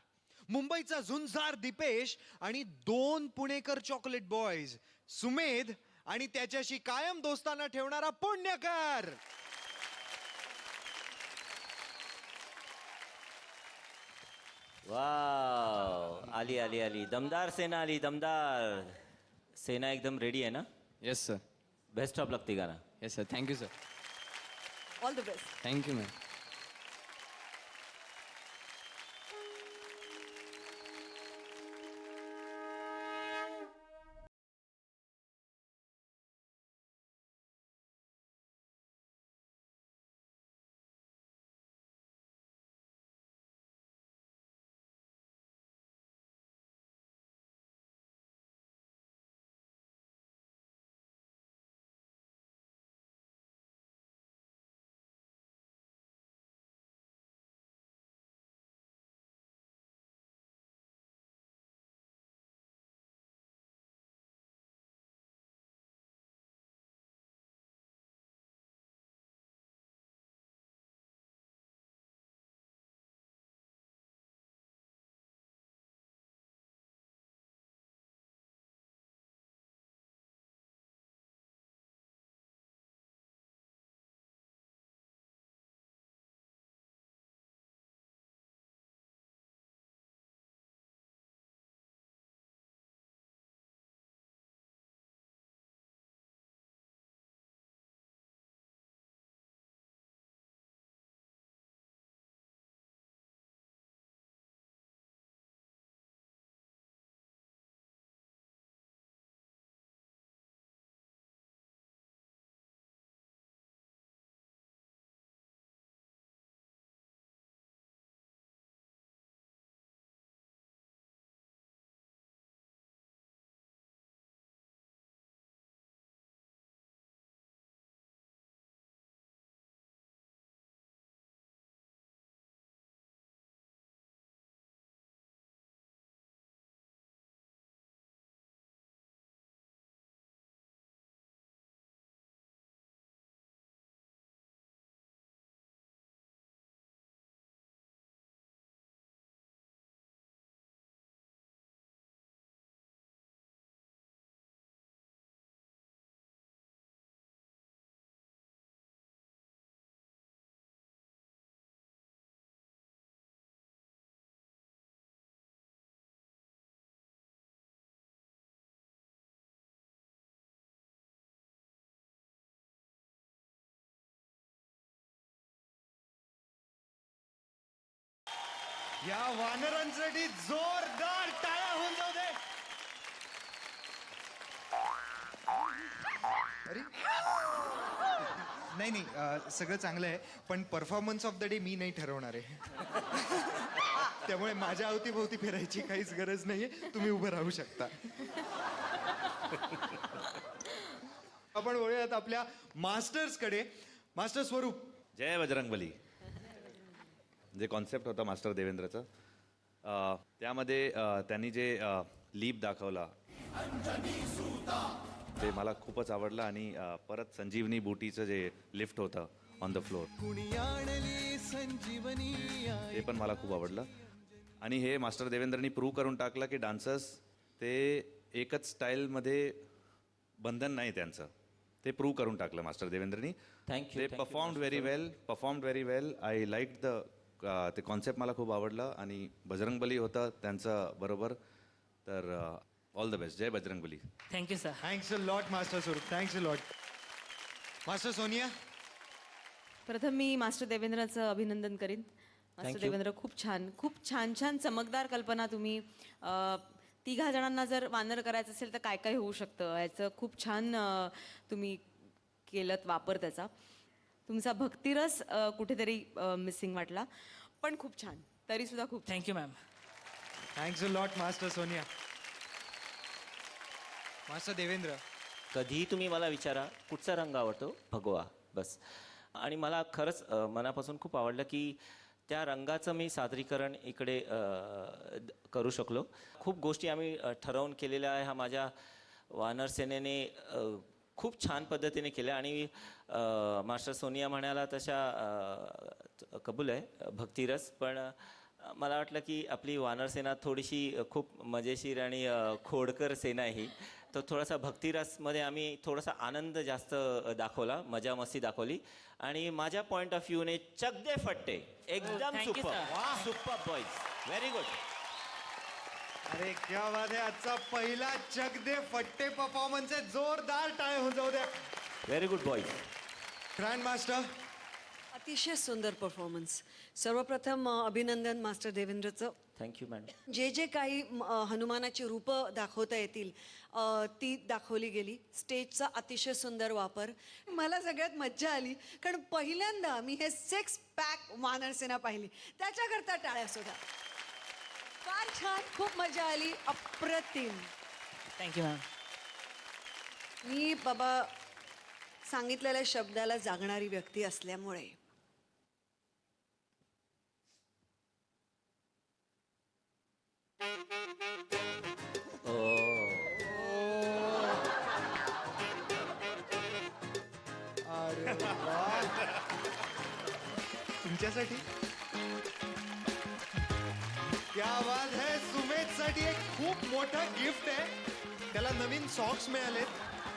मुंबईचा झुंजार दीपेश आणि 2 पुणेकर चॉकलेट बॉयज, सुमेध आणि त्याच्याशी कायम दोस्ताना ठेवणारा पुण्यकर. वाव, आली आली आली, दमदार सेना आली, दमदार सेना. एकदम रेडी आहे ना? Yes sir. बेस्ट ऑफ लक तिघांना. Yes sir. Thank you sir. All the best. Thank you ma'am. या वानरांसाठी जोरदार टाळ्या होऊन जाऊ दे. अरे नाही नाही, सगळं चांगलं आहे, पण परफॉर्मन्स ऑफ द डे मी नाही ठरवणार आहे. त्यामुळे माझ्या अवतीभोवती फिरायची काहीच गरज नाहीये, तुम्ही उभं राहू शकता. आपण वळूयात आपल्या मास्टर्स कडे. मास्टर स्वरूप. जय बजरंगबली. जे कॉन्सेप्ट होता मास्टर देवेंद्रचं, त्यामध्ये त्यांनी जे लीप दाखवला ते मला खूपच आवडलं. आणि परत संजीवनी बुटीचं जे लिफ्ट होतं ऑन द फ्लोर, ते पण मला खूप आवडलं. आणि हे मास्टर देवेंद्रनी प्रूव्ह करून टाकलं की डान्सर्स ते एकच स्टाईलमध्ये बंधन नाही त्यांचं, ते प्रूव्ह करून टाकलं मास्टर देवेंद्रनी. Thank you, ते thank you, performed very well. I like ते कॉन्सेप्ट मला खूप आवडलं. आणि बजरंगबली होतं त्यांचं बरोबर. तर ऑल द बेस्ट. जय Bajrangbali. Thank you sir. Thanks a lot master Swaroop. Thanks a lot. Master Sonia. प्रथम मी मास्टर देवेंद्रचं अभिनंदन करीन. मास्टर देवेंद्र, खूप छान छान चमकदार कल्पना तुम्ही 3 जणांना जर वानर करायचं असेल तर काय काय होऊ शकतं ह्याचं खूप छान तुम्ही केलत वापर त्याचा. तुमचा भक्तिरस कुठेतरी मिसिंग वाटला, पण खूप छान. तरी सुद्धा खूप thank you ma'am. Thanks a lot master Sonia. Master Devendra, कधीही तुम्ही मला विचारा कुठचा रंग आवडतो, भगवा बस. आणि मला खरंच मनापासून खूप आवडलं की त्या रंगाचं मी सादरीकरण इकडे करू शकलो. खूप गोष्टी आम्ही ठरवून केलेल्या आहे. हा माझ्या वानर सेनेने खूप छान पद्धतीने केल्या आणि मास्टर सोनिया म्हणाला तशा कबूल आहे भक्तिरस, पण मला वाटलं की आपली वानर सेना थोडीशी खूप मजेशीर आणि खोडकर सेना आहे ही. तर थोडासा भक्तिरसमध्ये आम्ही थोडासा आनंद जास्त दाखवला, मजा मस्ती दाखवली आणि माझ्या पॉईंट ऑफ व्ह्यूने चक दे फट्टे एकदम super super boys, very good. अरे क्या बात आहे. आजचा पहिला चक दे फट्टे परफॉर्मन्स आहे. जोरदार टाळ्या होऊन जाऊ द्या. Very good boys. Grand master, अतिशय सुंदर परफॉर्मन्स. सर्वप्रथम अभिनंदन मास्टर देवेंद्रचं. Thank you madam. जे काही हनुमानाची रूपं दाखवता येतील ती दाखवली गेली. स्टेजचा अतिशय सुंदर वापर. मला सगळ्यात मज्जा आली कारण पहिल्यांदा मी हे 6 पॅक वानरसेना पाहिली. त्याच्याकरता टाळ्या सुद्धा. फार छान, खूप मजा आली, अप्रतिम. Thank you ma'am. मी बाबा सांगितलेल्या शब्दाला जागणारी व्यक्ती असल्यामुळे अरे वा. तुमच्यासाठी क्या बात है. सुमेधसाठी एक खूप मोठं गिफ्ट आहे. त्याला नवीन सॉक्स मिळालेत.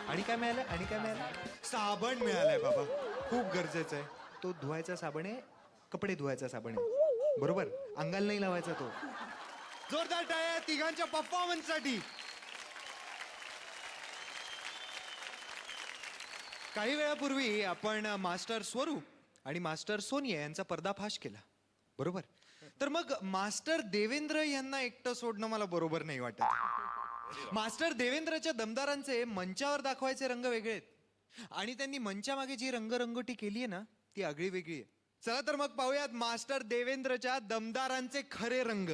आणि काय मिळालं? आणि काय मिळालं? साबण मिळालंय बाबा. खूप गरजेचं आहे. तो धुवायचा साबण आहे, कपडे धुवायचा साबण आहे, बरोबर? अंगाला नाही लावायचा तो. जोरदार टाळ्या तिघांच्या परफॉर्मन्ससाठी. काही वेळापूर्वी आपण मास्टर स्वरूप आणि मास्टर सोनिया यांचा पर्दाफाश केला, बरोबर? तर मग मास्टर देवेंद्र यांना एकटं सोडणं मला बरोबर नाही वाटत. मास्टर देवेंद्रच्या दमदारांचे मंचावर दाखवायचे रंग वेगळे आहेत आणि त्यांनी मंचामागे जी रंगरंगोटी केली आहे ना, ती आगळी वेगळी आहे. चला तर मग पाहूयात मास्टर देवेंद्रच्या दमदारांचे खरे रंग.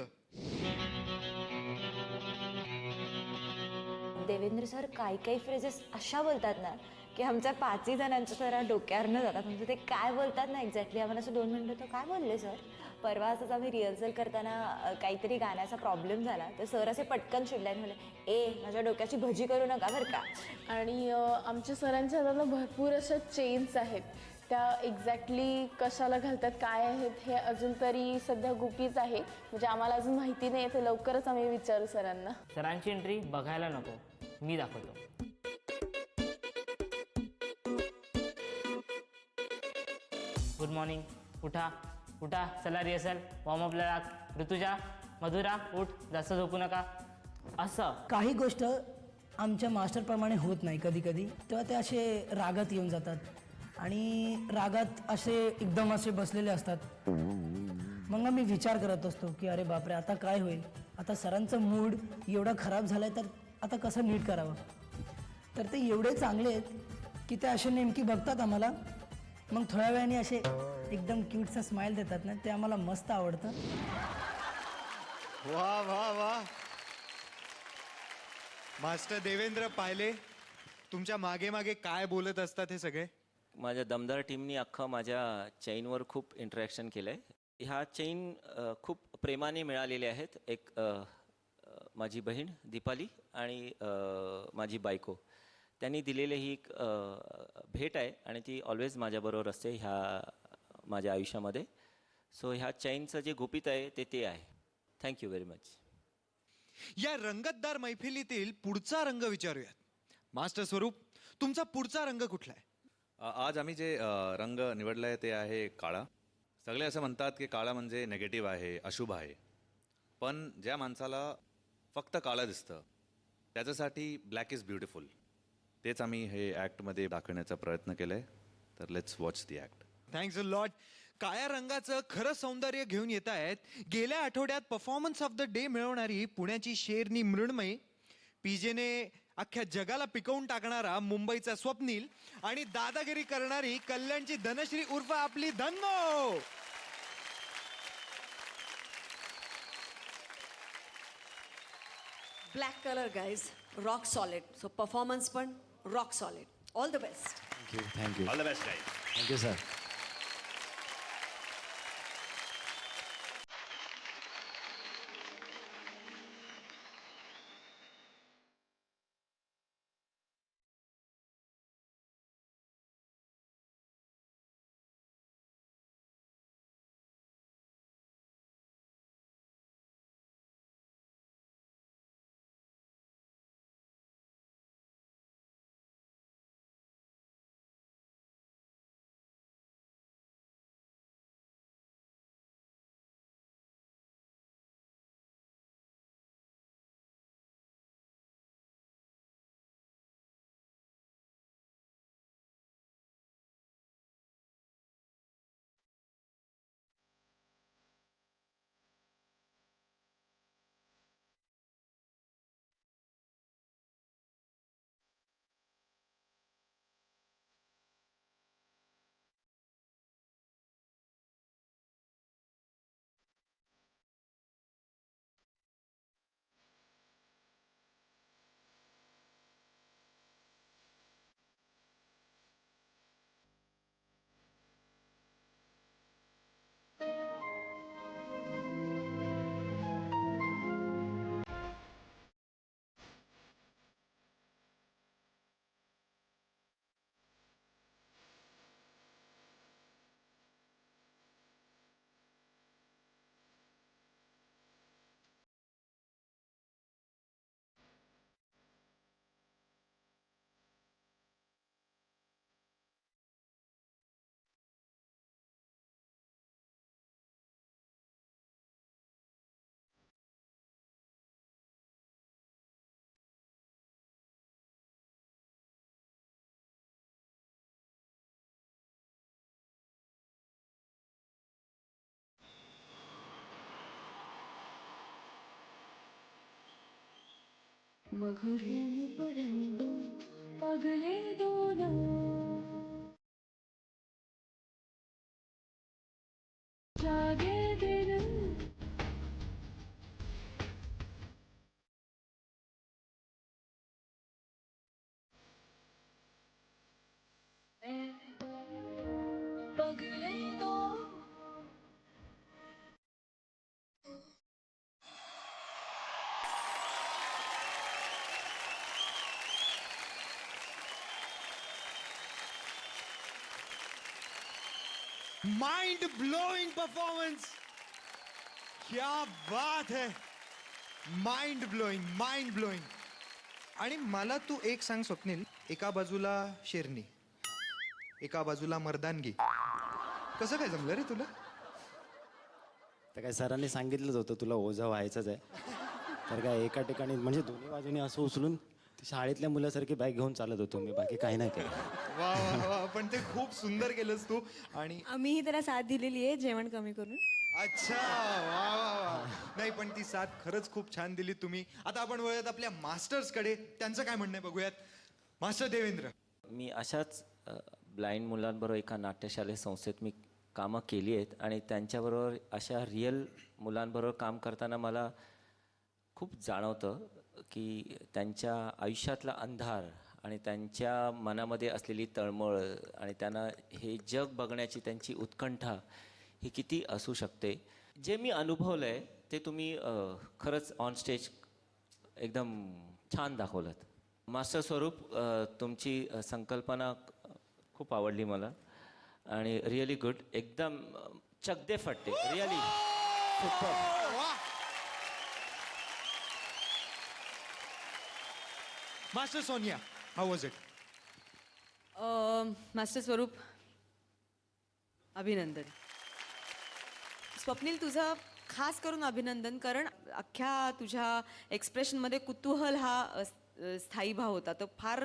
देवेंद्र सर काही फ्रेजेस अशा बोलतात ना की आमच्या 5ही जणांच्या जरा डोक्यावरनं जातात. म्हणजे ते काय बोलतात ना एक्झॅक्टली, आम्हाला असं 2 मिनिटं तर काय बोलले सर. परवा असंच आम्ही रिहर्सल करताना काहीतरी गाण्याचा प्रॉब्लेम झाला तर सर असे पटकन चिडले आणि म्हणाले, ए माझ्या डोक्याची भजी करू नका बरं का. आणि आमच्या सरांच्या हाताला भरपूर अशा चेन्स आहेत. त्या एक्झॅक्टली कशाला घालतात, काय आहेत हे अजून तरी सध्या गुपित आहे. म्हणजे आम्हाला अजून माहिती नाही, ते लवकरच आम्ही विचारू सरांना. सरांची एंट्री बघायला नको, मी दाखवतो. Good morning. उठा उठा, चला रिहर्सल, वॉर्मअपला लाग. ऋतुजा, मधुरा उठ, जास्त झोपू नका. असं काही गोष्ट आमच्या मास्टरप्रमाणे होत नाही कधी कधी, तेव्हा ते असे रागात येऊन जातात आणि रागात असे एकदम असे बसलेले असतात. मग मी विचार करत असतो की अरे बापरे, आता काय होईल. आता सरांचं मूड एवढा खराब झालाय तर आता कसं नीट करावं. तर ते एवढे चांगले आहेत की ते असे नेमकी बघतात आम्हाला, मग थोड्या वेळाने असे एकदम क्यूटचा स्माइल देतात ना, ते आम्हाला मस्त आवडतं. वा वा वा. मास्टर देवेंद्र, पाहिले तुमच्या मागे मागे काय बोलत असतात हे सगळे? माझ्या दमदार टीमनी अख्खं माझ्या चैनवर खूप इंटरॅक्शन केलं आहे. ह्या चैन खूप प्रेमाने मिळालेल्या आहेत. एक माझी बहीण दीपाली आणि माझी बायको त्यांनी दिलेली ही एक भेट आहे आणि ती ऑलवेज माझ्याबरोबर असते ह्या माझ्या आयुष्यामध्ये. सो ह्या चैनचं जे गुपित आहे ते आहे. Thank you very much. या रंगतदार मैफिलीतील पुढचा रंग विचारूयात. मास्टर स्वरूप, तुमचा पुढचा रंग कुठला आहे? आज आम्ही जे रंग निवडला आहे ते आहे काळा. सगळे असं म्हणतात की काळा म्हणजे नेगेटिव्ह आहे, अशुभ आहे. पण ज्या माणसाला फक्त काळं दिसतं त्याच्यासाठी ब्लॅक इज ब्युटिफुल. तेच आम्ही हे ॲक्टमध्ये दाखवण्याचा प्रयत्न केला आहे. तर let's watch the act. Thanks a lot. काळ्या रंगाचं खरं सौंदर्य घेऊन येत आहेत गेल्या आठवड्यात परफॉर्मन्स ऑफ द डे मिळवणारी पुण्याची शेरनी मृण्मयी, पीजेने अख्ख्या जगाला पिकवून टाकणारा मुंबईचा स्वप्नील आणि दादागिरी करणारी कल्याणची धनश्री उर्फ आपली Dhanno. Black colour guys rock solid. So performance पण rock solid. All the best. Thank you all the best guys. Thank you sir. Mind blowing performance. क्या बात है. Mind blowing. आणि मला तू एक सांग स्वप्नील, एका बाजूला शेरनी, एका बाजूला मर्दानगी, कसं काय जमलं रे तुला? तर काय सरांनी सांगितलंच होतं तुला ओझा व्हायचंच आहे. तर काय एका ठिकाणी म्हणजे दोन्ही बाजूनी असं उचलून शाळेतल्या मुलासारखी बॅग घेऊन चालत होतो मी, बाकी काही नाही केलं. वा वा वा. पण ते खूप सुंदर केलंस तू. आणि आम्हीही त्याला साथ दिलेली आहे जेवण कमी करून. अच्छा, वा वा वा. नाही पण ती साथ खरंच खूप छान दिली तुम्ही. आता आपण वळूयात आपल्या मास्टर्सकडे. त्यांचं काय म्हणणं आहे बघूयात. मास्टर देवेंद्र. मी अशाच ब्लाइंड मुलांबरोबर एका नाट्यशालेय संस्थेत मी कामं केली आहेत आणि त्यांच्याबरोबर अशा रिअल मुलांबरोबर काम करताना मला खूप जाणवतं की त्यांच्या आयुष्यातला अंधार आणि त्यांच्या मनामध्ये असलेली तळमळ आणि त्यांना हे जग बघण्याची त्यांची उत्कंठा ही किती असू शकते. जे मी अनुभवलं आहे ते तुम्ही खरंच ऑन स्टेज एकदम छान दाखवलं. मास्टर स्वरूप, तुमची संकल्पना खूप आवडली मला आणि रिअली गुड. एकदम चकदे फटते. Really super. Master Sonia, how was it? Master स्वरूप, अभिनंदन. स्वप्नील, तुझं खास करून अभिनंदन, कारण अख्ख्या तुझ्या एक्सप्रेशनमध्ये कुतूहल हा स्थायी भाव होता. तर फार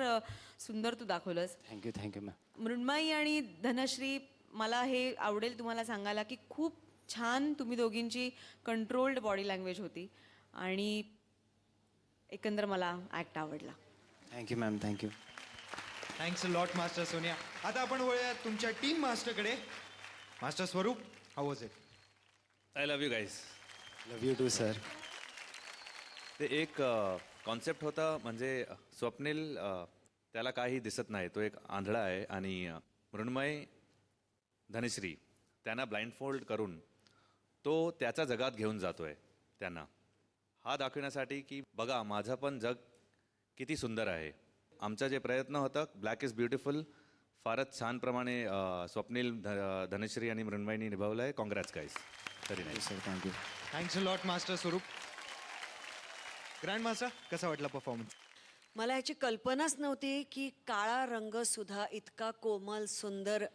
सुंदर तू दाखवलंस. Thank you ma'am. मृण्मयी आणि धनश्री, मला हे आवडेल तुम्हाला सांगायला की खूप छान तुम्ही दोघींची कंट्रोल्ड बॉडी लँग्वेज होती आणि एकंदर मला ॲक्ट आवडला. Thank you ma'am. Thank you. Thanks a lot master Sonia. आता आपण वळूयात तुमच्या टीम मास्टरकडे. Master Swaroop, how was it? I love you guys. Love you too sir. ते एक कॉन्सेप्ट होता म्हणजे स्वप्नील त्याला काही दिसत नाही, तो एक आंधळा आहे आणि मृण्मय धनश्री त्यांना ब्लाइंडफोल्ड करून तो त्याच्या जगात घेऊन जातोय त्यांना, हा दाखवण्यासाठी की बघा माझं पण जग किती सुंदर आहे. आमचा जे प्रयत्न होता ब्लॅक इज ब्युटिफुल फारच छान प्रमाणे स्वप्नील धनश्री आणि मृण्मयनी निभावलं आहे. Congrats guys. तरी नाही sir thank you. Thanks a lot master स्वरूप. ग्रँड मास्टर कसा वाटला परफॉर्मन्स? मला याची कल्पनाच नव्हती की काळा रंग सुद्धा इतका कोमल सुंदर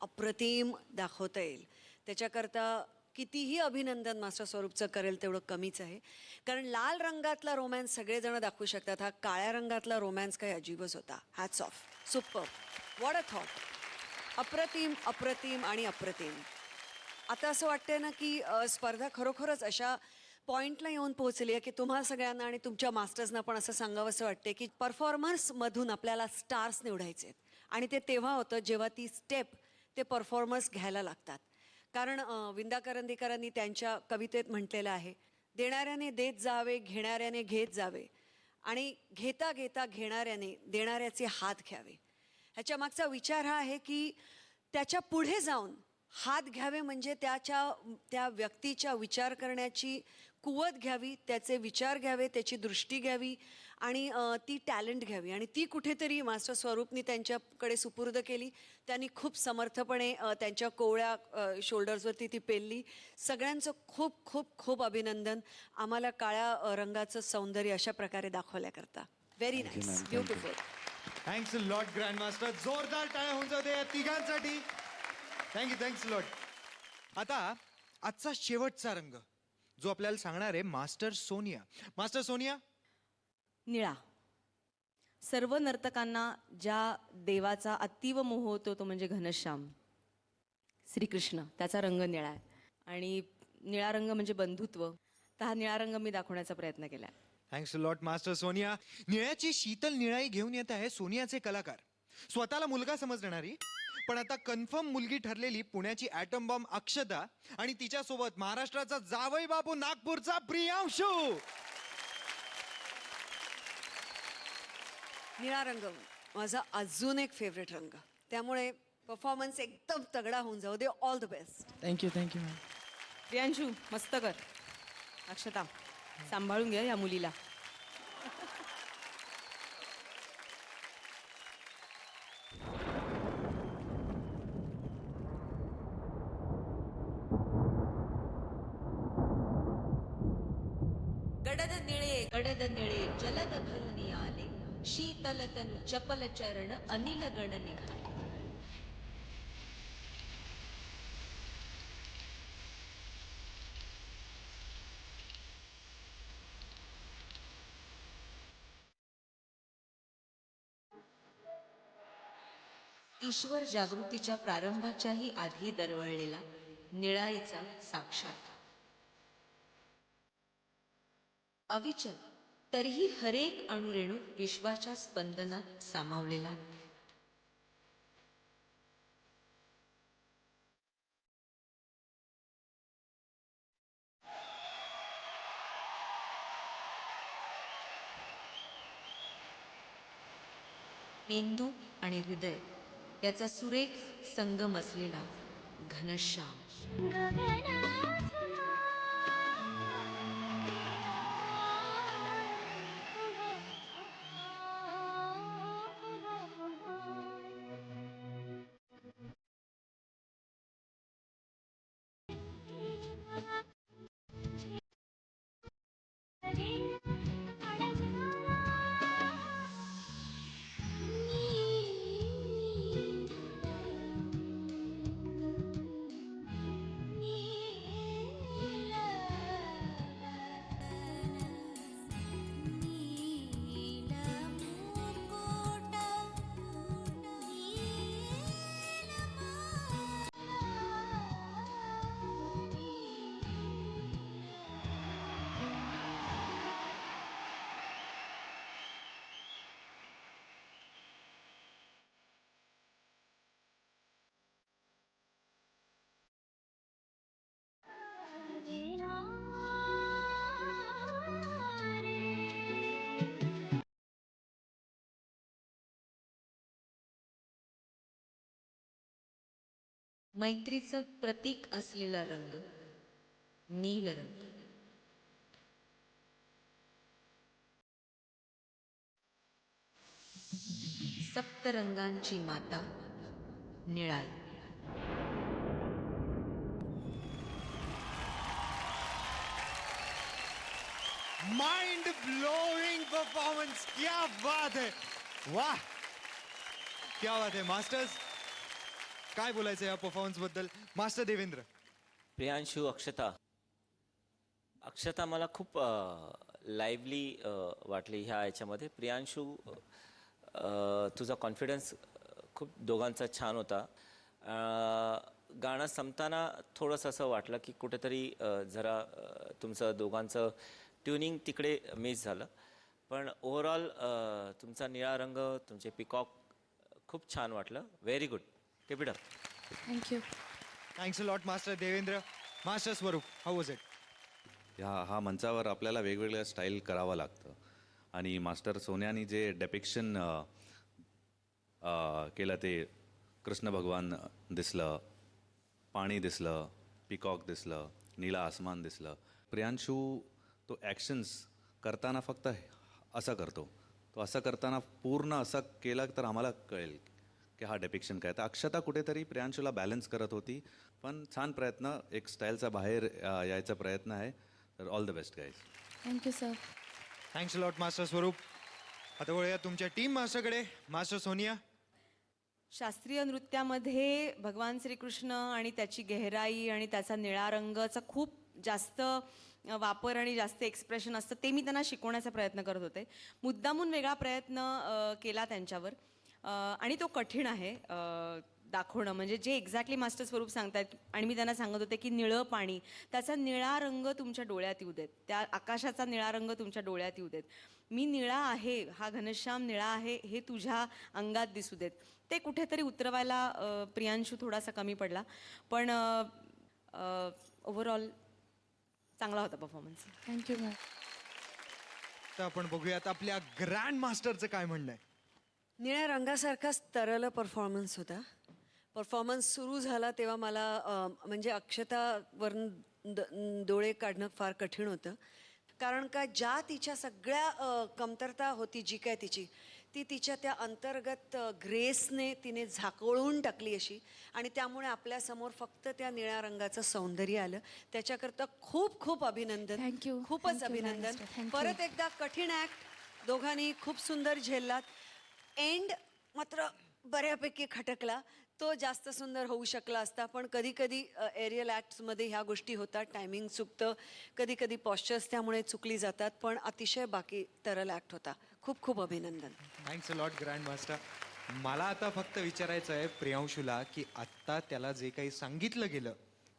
अप्रतिम दाखवता येईल. त्याच्याकरता कितीही अभिनंदन मास्टर स्वरूपचं करेल तेवढं कमीच आहे. कारण लाल रंगातला रोमॅन्स सगळेजण दाखवू शकतात, हा काळ्या रंगातला रोमॅन्स काही अजीबच होता. Hats off. Super. What a thought. अप्रतिम अप्रतिम आणि अप्रतिम. आता असं वाटतंय ना की स्पर्धा खरोखरच अशा पॉईंटला येऊन पोहोचली आहे की तुम्हा सगळ्यांना आणि तुमच्या मास्टर्सना पण असं सांगावं असं वाटते की परफॉर्मर्समधून आपल्याला स्टार्स निवडायचे आहेत. आणि ते तेव्हा होतं जेव्हा ती स्टेप ते परफॉर्मर्स घ्यायला लागतात. कारण विंदा करंदीकरांनी त्यांच्या कवितेत म्हटलेलं आहे, देणाऱ्याने देत जावे, घेणाऱ्याने घेत जावे आणि घेता घेता घेणाऱ्याने देणाऱ्याचे हात घ्यावे. ह्याच्या मागचा विचार हा आहे की त्याच्या पुढे जाऊन हात घ्यावे म्हणजे त्या व्यक्तीच्या विचार करण्याची कुवत घ्यावी, त्याचे विचार घ्यावे, त्याची दृष्टी घ्यावी आणि ती टॅलेंट घ्यावी. आणि ती कुठेतरी मास्टर स्वरूपनी त्यांच्याकडे सुपूर्द केली. त्यांनी खूप समर्थपणे त्यांच्या कोवळ्या शोल्डर्सवरती ती पेलली. सगळ्यांचं खूप खूप खूप अभिनंदन आम्हाला काळ्या रंगाचं सौंदर्य अशा प्रकारे दाखवल्याकरता. Very nice. Beautiful. Thanks a lot grand master. जोरदार टाळ्या होऊन जाऊ दे या तिघांसाठी. Thanks lot. आता आजचा शेवटचा रंग जो आपल्याला सांगणार आहे मास्टर सोनिया. मास्टर सोनिया. निळा. सर्व नर्तकांना ज्या देवाचा अतीव मोह होतो तो म्हणजे घनश्याम श्रीकृष्ण, त्याचा रंग निळा आहे. आणि निळा रंग म्हणजे बंधुत्व, तर हा निळा रंग मी दाखवण्याचा प्रयत्न केला. Thanks a lot master Sonia. निळ्याची शीतल निळाई घेऊन येत आहे सोनियाचे कलाकार. स्वतःला मुलगा समजणारी पण आता कन्फर्म मुलगी ठरलेली पुण्याची ॲटम बॉम्ब अक्षता आणि तिच्यासोबत महाराष्ट्राचा जावई बापू नागपूरचा प्रियांशू. निळा रंग माझा अजून एक फेवरेट रंग, त्यामुळे परफॉर्मन्स एकदम तगडा होऊन जाऊ दे. All the best. Thank you ma'am. Priyanshu मस्त कर. अक्षता सांभाळून घ्या या मुलीला. गडद निळे जलद भरणी आले, शीतल तनु चपल चरण अनिल गण निघाले. ईश्वर जागृतीच्या प्रारंभाच्याही आधी दरवळलेला निळाईचा साक्षात अविचल तरीही हरेक अणुरेणू विश्वाच्या स्पंदनात सामावलेला. मेंदू आणि हृदय याचा सुरेख संगम असलेला घनश्याम. मैत्रीचं प्रतीक असलेला रंग नील रंग. सप्तरंगांची माता निळा. माइंड ब्लोइंग परफॉर्मन्स, क्या बात है, वाह, क्या बात है मास्टर्स. काय बोलायचं या परफॉर्मन्स बद्दल मास्टर देवेंद्र? प्रियांशू, अक्षता मला खूप लाईव्हली वाटली ह्या याच्यामध्ये. प्रियांशू, तुझा कॉन्फिडन्स खूप दोघांचा छान होता. गाणं संपताना थोडंसं असं वाटलं की कुठेतरी जरा तुमचं दोघांचं ट्युनिंग तिकडे मिस झालं. पण ओव्हरऑल तुमचा निळा रंग, तुमचे पिकॉक खूप छान वाटलं. Very good, keep it up. Thank you. Thanks a lot master Devendra. Master Swaroop, how was it? हा मंचावर आपल्याला वेगवेगळ्या स्टाईल करावं लागतं आणि मास्टर सोन्यानी जे डेपिक्शन केलं ते कृष्ण भगवान दिसलं, पाणी दिसलं, पिकॉक दिसलं, नीला आसमान दिसलं. प्रियांशू तो ॲक्शन्स करताना फक्त असं करतो. तो असं करताना पूर्ण असं केलं तर आम्हाला कळेल की हा डेपिक्शन काय. तर अक्षता कुठेतरी प्रियांशूला बॅलन्स करत होती. पण छान प्रयत्न, एक स्टाईलचा बाहेर यायचा प्रयत्न आहे. तर all the best guys. Thank you sir. Thanks a lot master स्वरूप. आता वळूया तुमच्या टीम मास्टरकडे. मास्टर सोनिया. शास्त्रीय नृत्यामध्ये भगवान श्रीकृष्ण आणि त्याची गहराई आणि त्याचा निळा रंगाचा खूप जास्त वापर आणि जास्त एक्सप्रेशन असतं, ते मी त्यांना शिकवण्याचा प्रयत्न करत होते. मुद्दामून वेगळा प्रयत्न केला त्यांच्यावर आणि तो कठीण आहे दाखवणं. म्हणजे जे एक्झॅक्टली मास्टर स्वरूप सांगतायत आणि मी त्यांना सांगत होते की निळं पाणी, त्याचा निळा रंग तुमच्या डोळ्यात येऊ देत, त्या आकाशाचा निळा रंग तुमच्या डोळ्यात येऊ देत. मी निळा आहे, हा घनश्याम निळा आहे हे तुझ्या अंगात दिसू देत. ते कुठेतरी उतरवायला प्रियांशू थोडासा कमी पडला. पण ओव्हरऑल चांगला होता परफॉर्मन्स. Thank you ma'am. तर आपण बघूयात आपल्या ग्रँड मास्टरचं काय म्हणणं आहे. निळ्या रंगासारखाच तरल परफॉर्मन्स होता. परफॉर्मन्स सुरू झाला तेव्हा मला म्हणजे अक्षतावरून डोळे काढणं फार कठीण होतं. कारण का ज्या तिच्या सगळ्या कमतरता होती जी काय तिची, ती तिच्या त्या अंतर्गत ग्रेसने तिने झाकोळून टाकली अशी. आणि त्यामुळे आपल्यासमोर फक्त त्या निळ्या रंगाचं सौंदर्य आलं. त्याच्याकरता खूप खूप अभिनंदन. Thank खूपच you, अभिनंदन. Master. Thank you. परत एकदा कठीण ॲक्ट दोघांनी खूप सुंदर झेललात. एंड मात्र बऱ्यापैकी खटकला. तो जास्त सुंदर होऊ शकला असता. पण कधी कधी एरियल ॲक्ट्समध्ये ह्या गोष्टी होतात, टायमिंग चुकतं, कधी कधी पॉश्चर्स त्यामुळे चुकली जातात. पण अतिशय बाकी तरल ॲक्ट होता. खूप खूप अभिनंदन. Thanks a lot grand master. मला आता फक्त विचारायचं आहे प्रियांशूला की आत्ता त्याला जे काही सांगितलं गेलं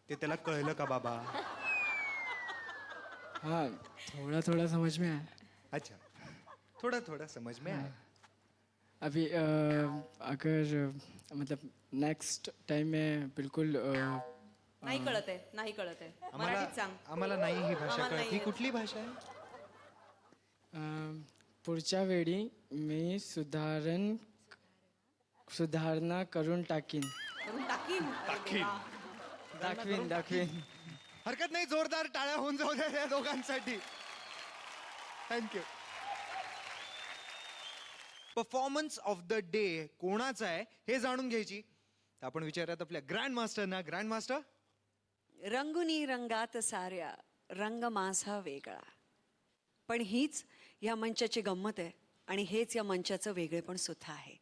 ते त्याला कळलं का बाबा? हाँ, थोड़ा थोड़ा समझ में आया. अच्छा, थोड़ा थोड़ा समझ में आया. अभी अगर मतलब नेक्स्ट टाइम में बिल्कुल नाही कळत आहे, नाही कळत आहे. आम्हाला मराठीत सांग. आम्हाला नाही ही भाषा आम्हाला कळत. नाही ही येत. कुठली भाषा आहे? पुढच्या वेळी मी सुधारणा करून टाकीन. करून टाकीन. दाखवीन. हरकत नाही, जोरदार टाळ्या होऊन जाऊ द्या या दोघांसाठी. Thank you. Performance of the day कोणाचा आहे हे जाणून घ्यायची. तर आपण विचारत आपल्या ग्रँड मास्टरना. Grand master. रंगुनी रंगात साऱ्या रंग माझा वेगळा. पण हीच या मंचाची गंमत आहे आणि हेच या मंचाचं वेगळेपण सुद्धा आहे.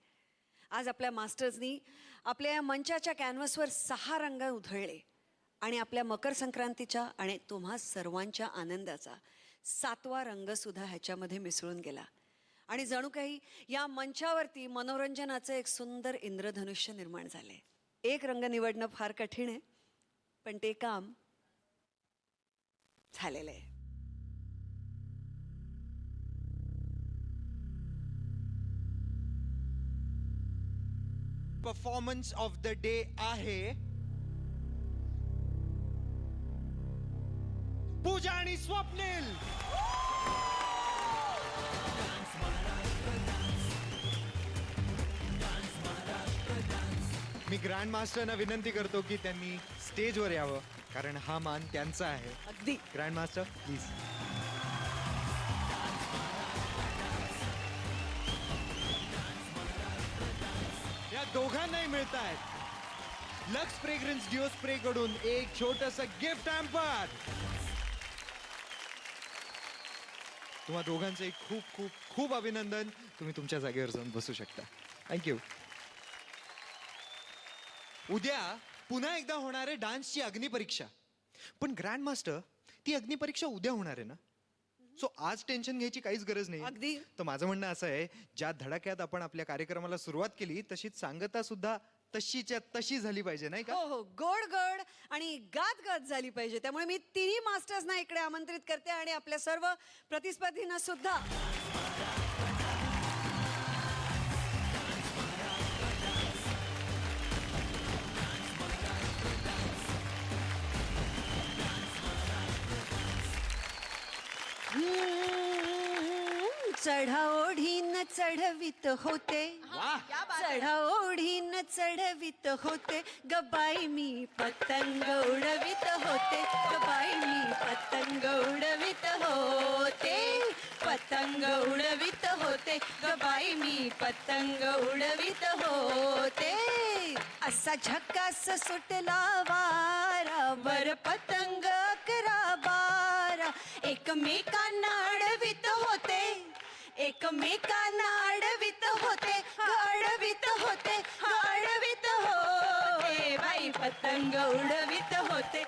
आज आपल्या मास्टर्सनी आपल्या या मंचाच्या कॅनव्हसवर 6 रंग उधळले आणि आपल्या मकर संक्रांतीच्या आणि तुम्हा सर्वांच्या आनंदाचा 7वा रंगसुद्धा ह्याच्यामध्ये मिसळून गेला. आणि जणू काही या मंचावरती मनोरंजनाचं एक सुंदर इंद्रधनुष्य निर्माण झाले. एक रंग निवडणं फार कठीण आहे, पण ते काम झालेलं आहे. परफॉर्मन्स ऑफ द डे आहे पूजा आणि स्वप्नील. मी ग्रँड मास्टरना विनंती करतो की त्यांनी स्टेजवर यावं, कारण हा मान त्यांचा आहे. अगदी. Grand master please. या दोघांनाही मिळत आहेत लक्स फ्रेग्रन्स डिओ स्प्रे कडून एक छोटस गिफ्ट हॅम्पर. तुम्हा दोघांचे खूप खूप खूप अभिनंदन. तुम्ही तुमच्या जागेवर जाऊन बसू शकता. थँक्यू. उद्या पुन्हा एकदा होणार आहे डान्सची अग्निपरीक्षा. पण ग्रँड मास्टर, ती अग्निपरीक्षा उद्या होणार आहे ना, सो आज टेन्शन घ्यायची काहीच गरज नाही. अगदी. तर माझं म्हणणं असं आहे, ज्या धडाक्यात आपण आपल्या कार्यक्रमाला सुरुवात केली तशीच सांगता सुद्धा तशीच्या तशी झाली पाहिजे, नाही का? हो हो, गोड गोड आणि गात गात झाली पाहिजे. त्यामुळे मी तिन्ही मास्टर्सना इकडे आमंत्रित करते आणि आपल्या सर्व प्रतिस्पर्धींना सुद्धा. चढाओढीन चढवित होते, चढाओढीन चढवित होते, गबाई मी पतंग उडवित होते, गबाई मी पतंग उडवित होते, पतंग उडवित होते, गबाई मी पतंग उडवित होते. असा झक्कास सुटला वारा, वर पतंग 11-12, एकमेकांना अडवित होते, एकमेकांना अडवित होते, अडवित होते, अडवित होते, बाई पतंग उडवित होते,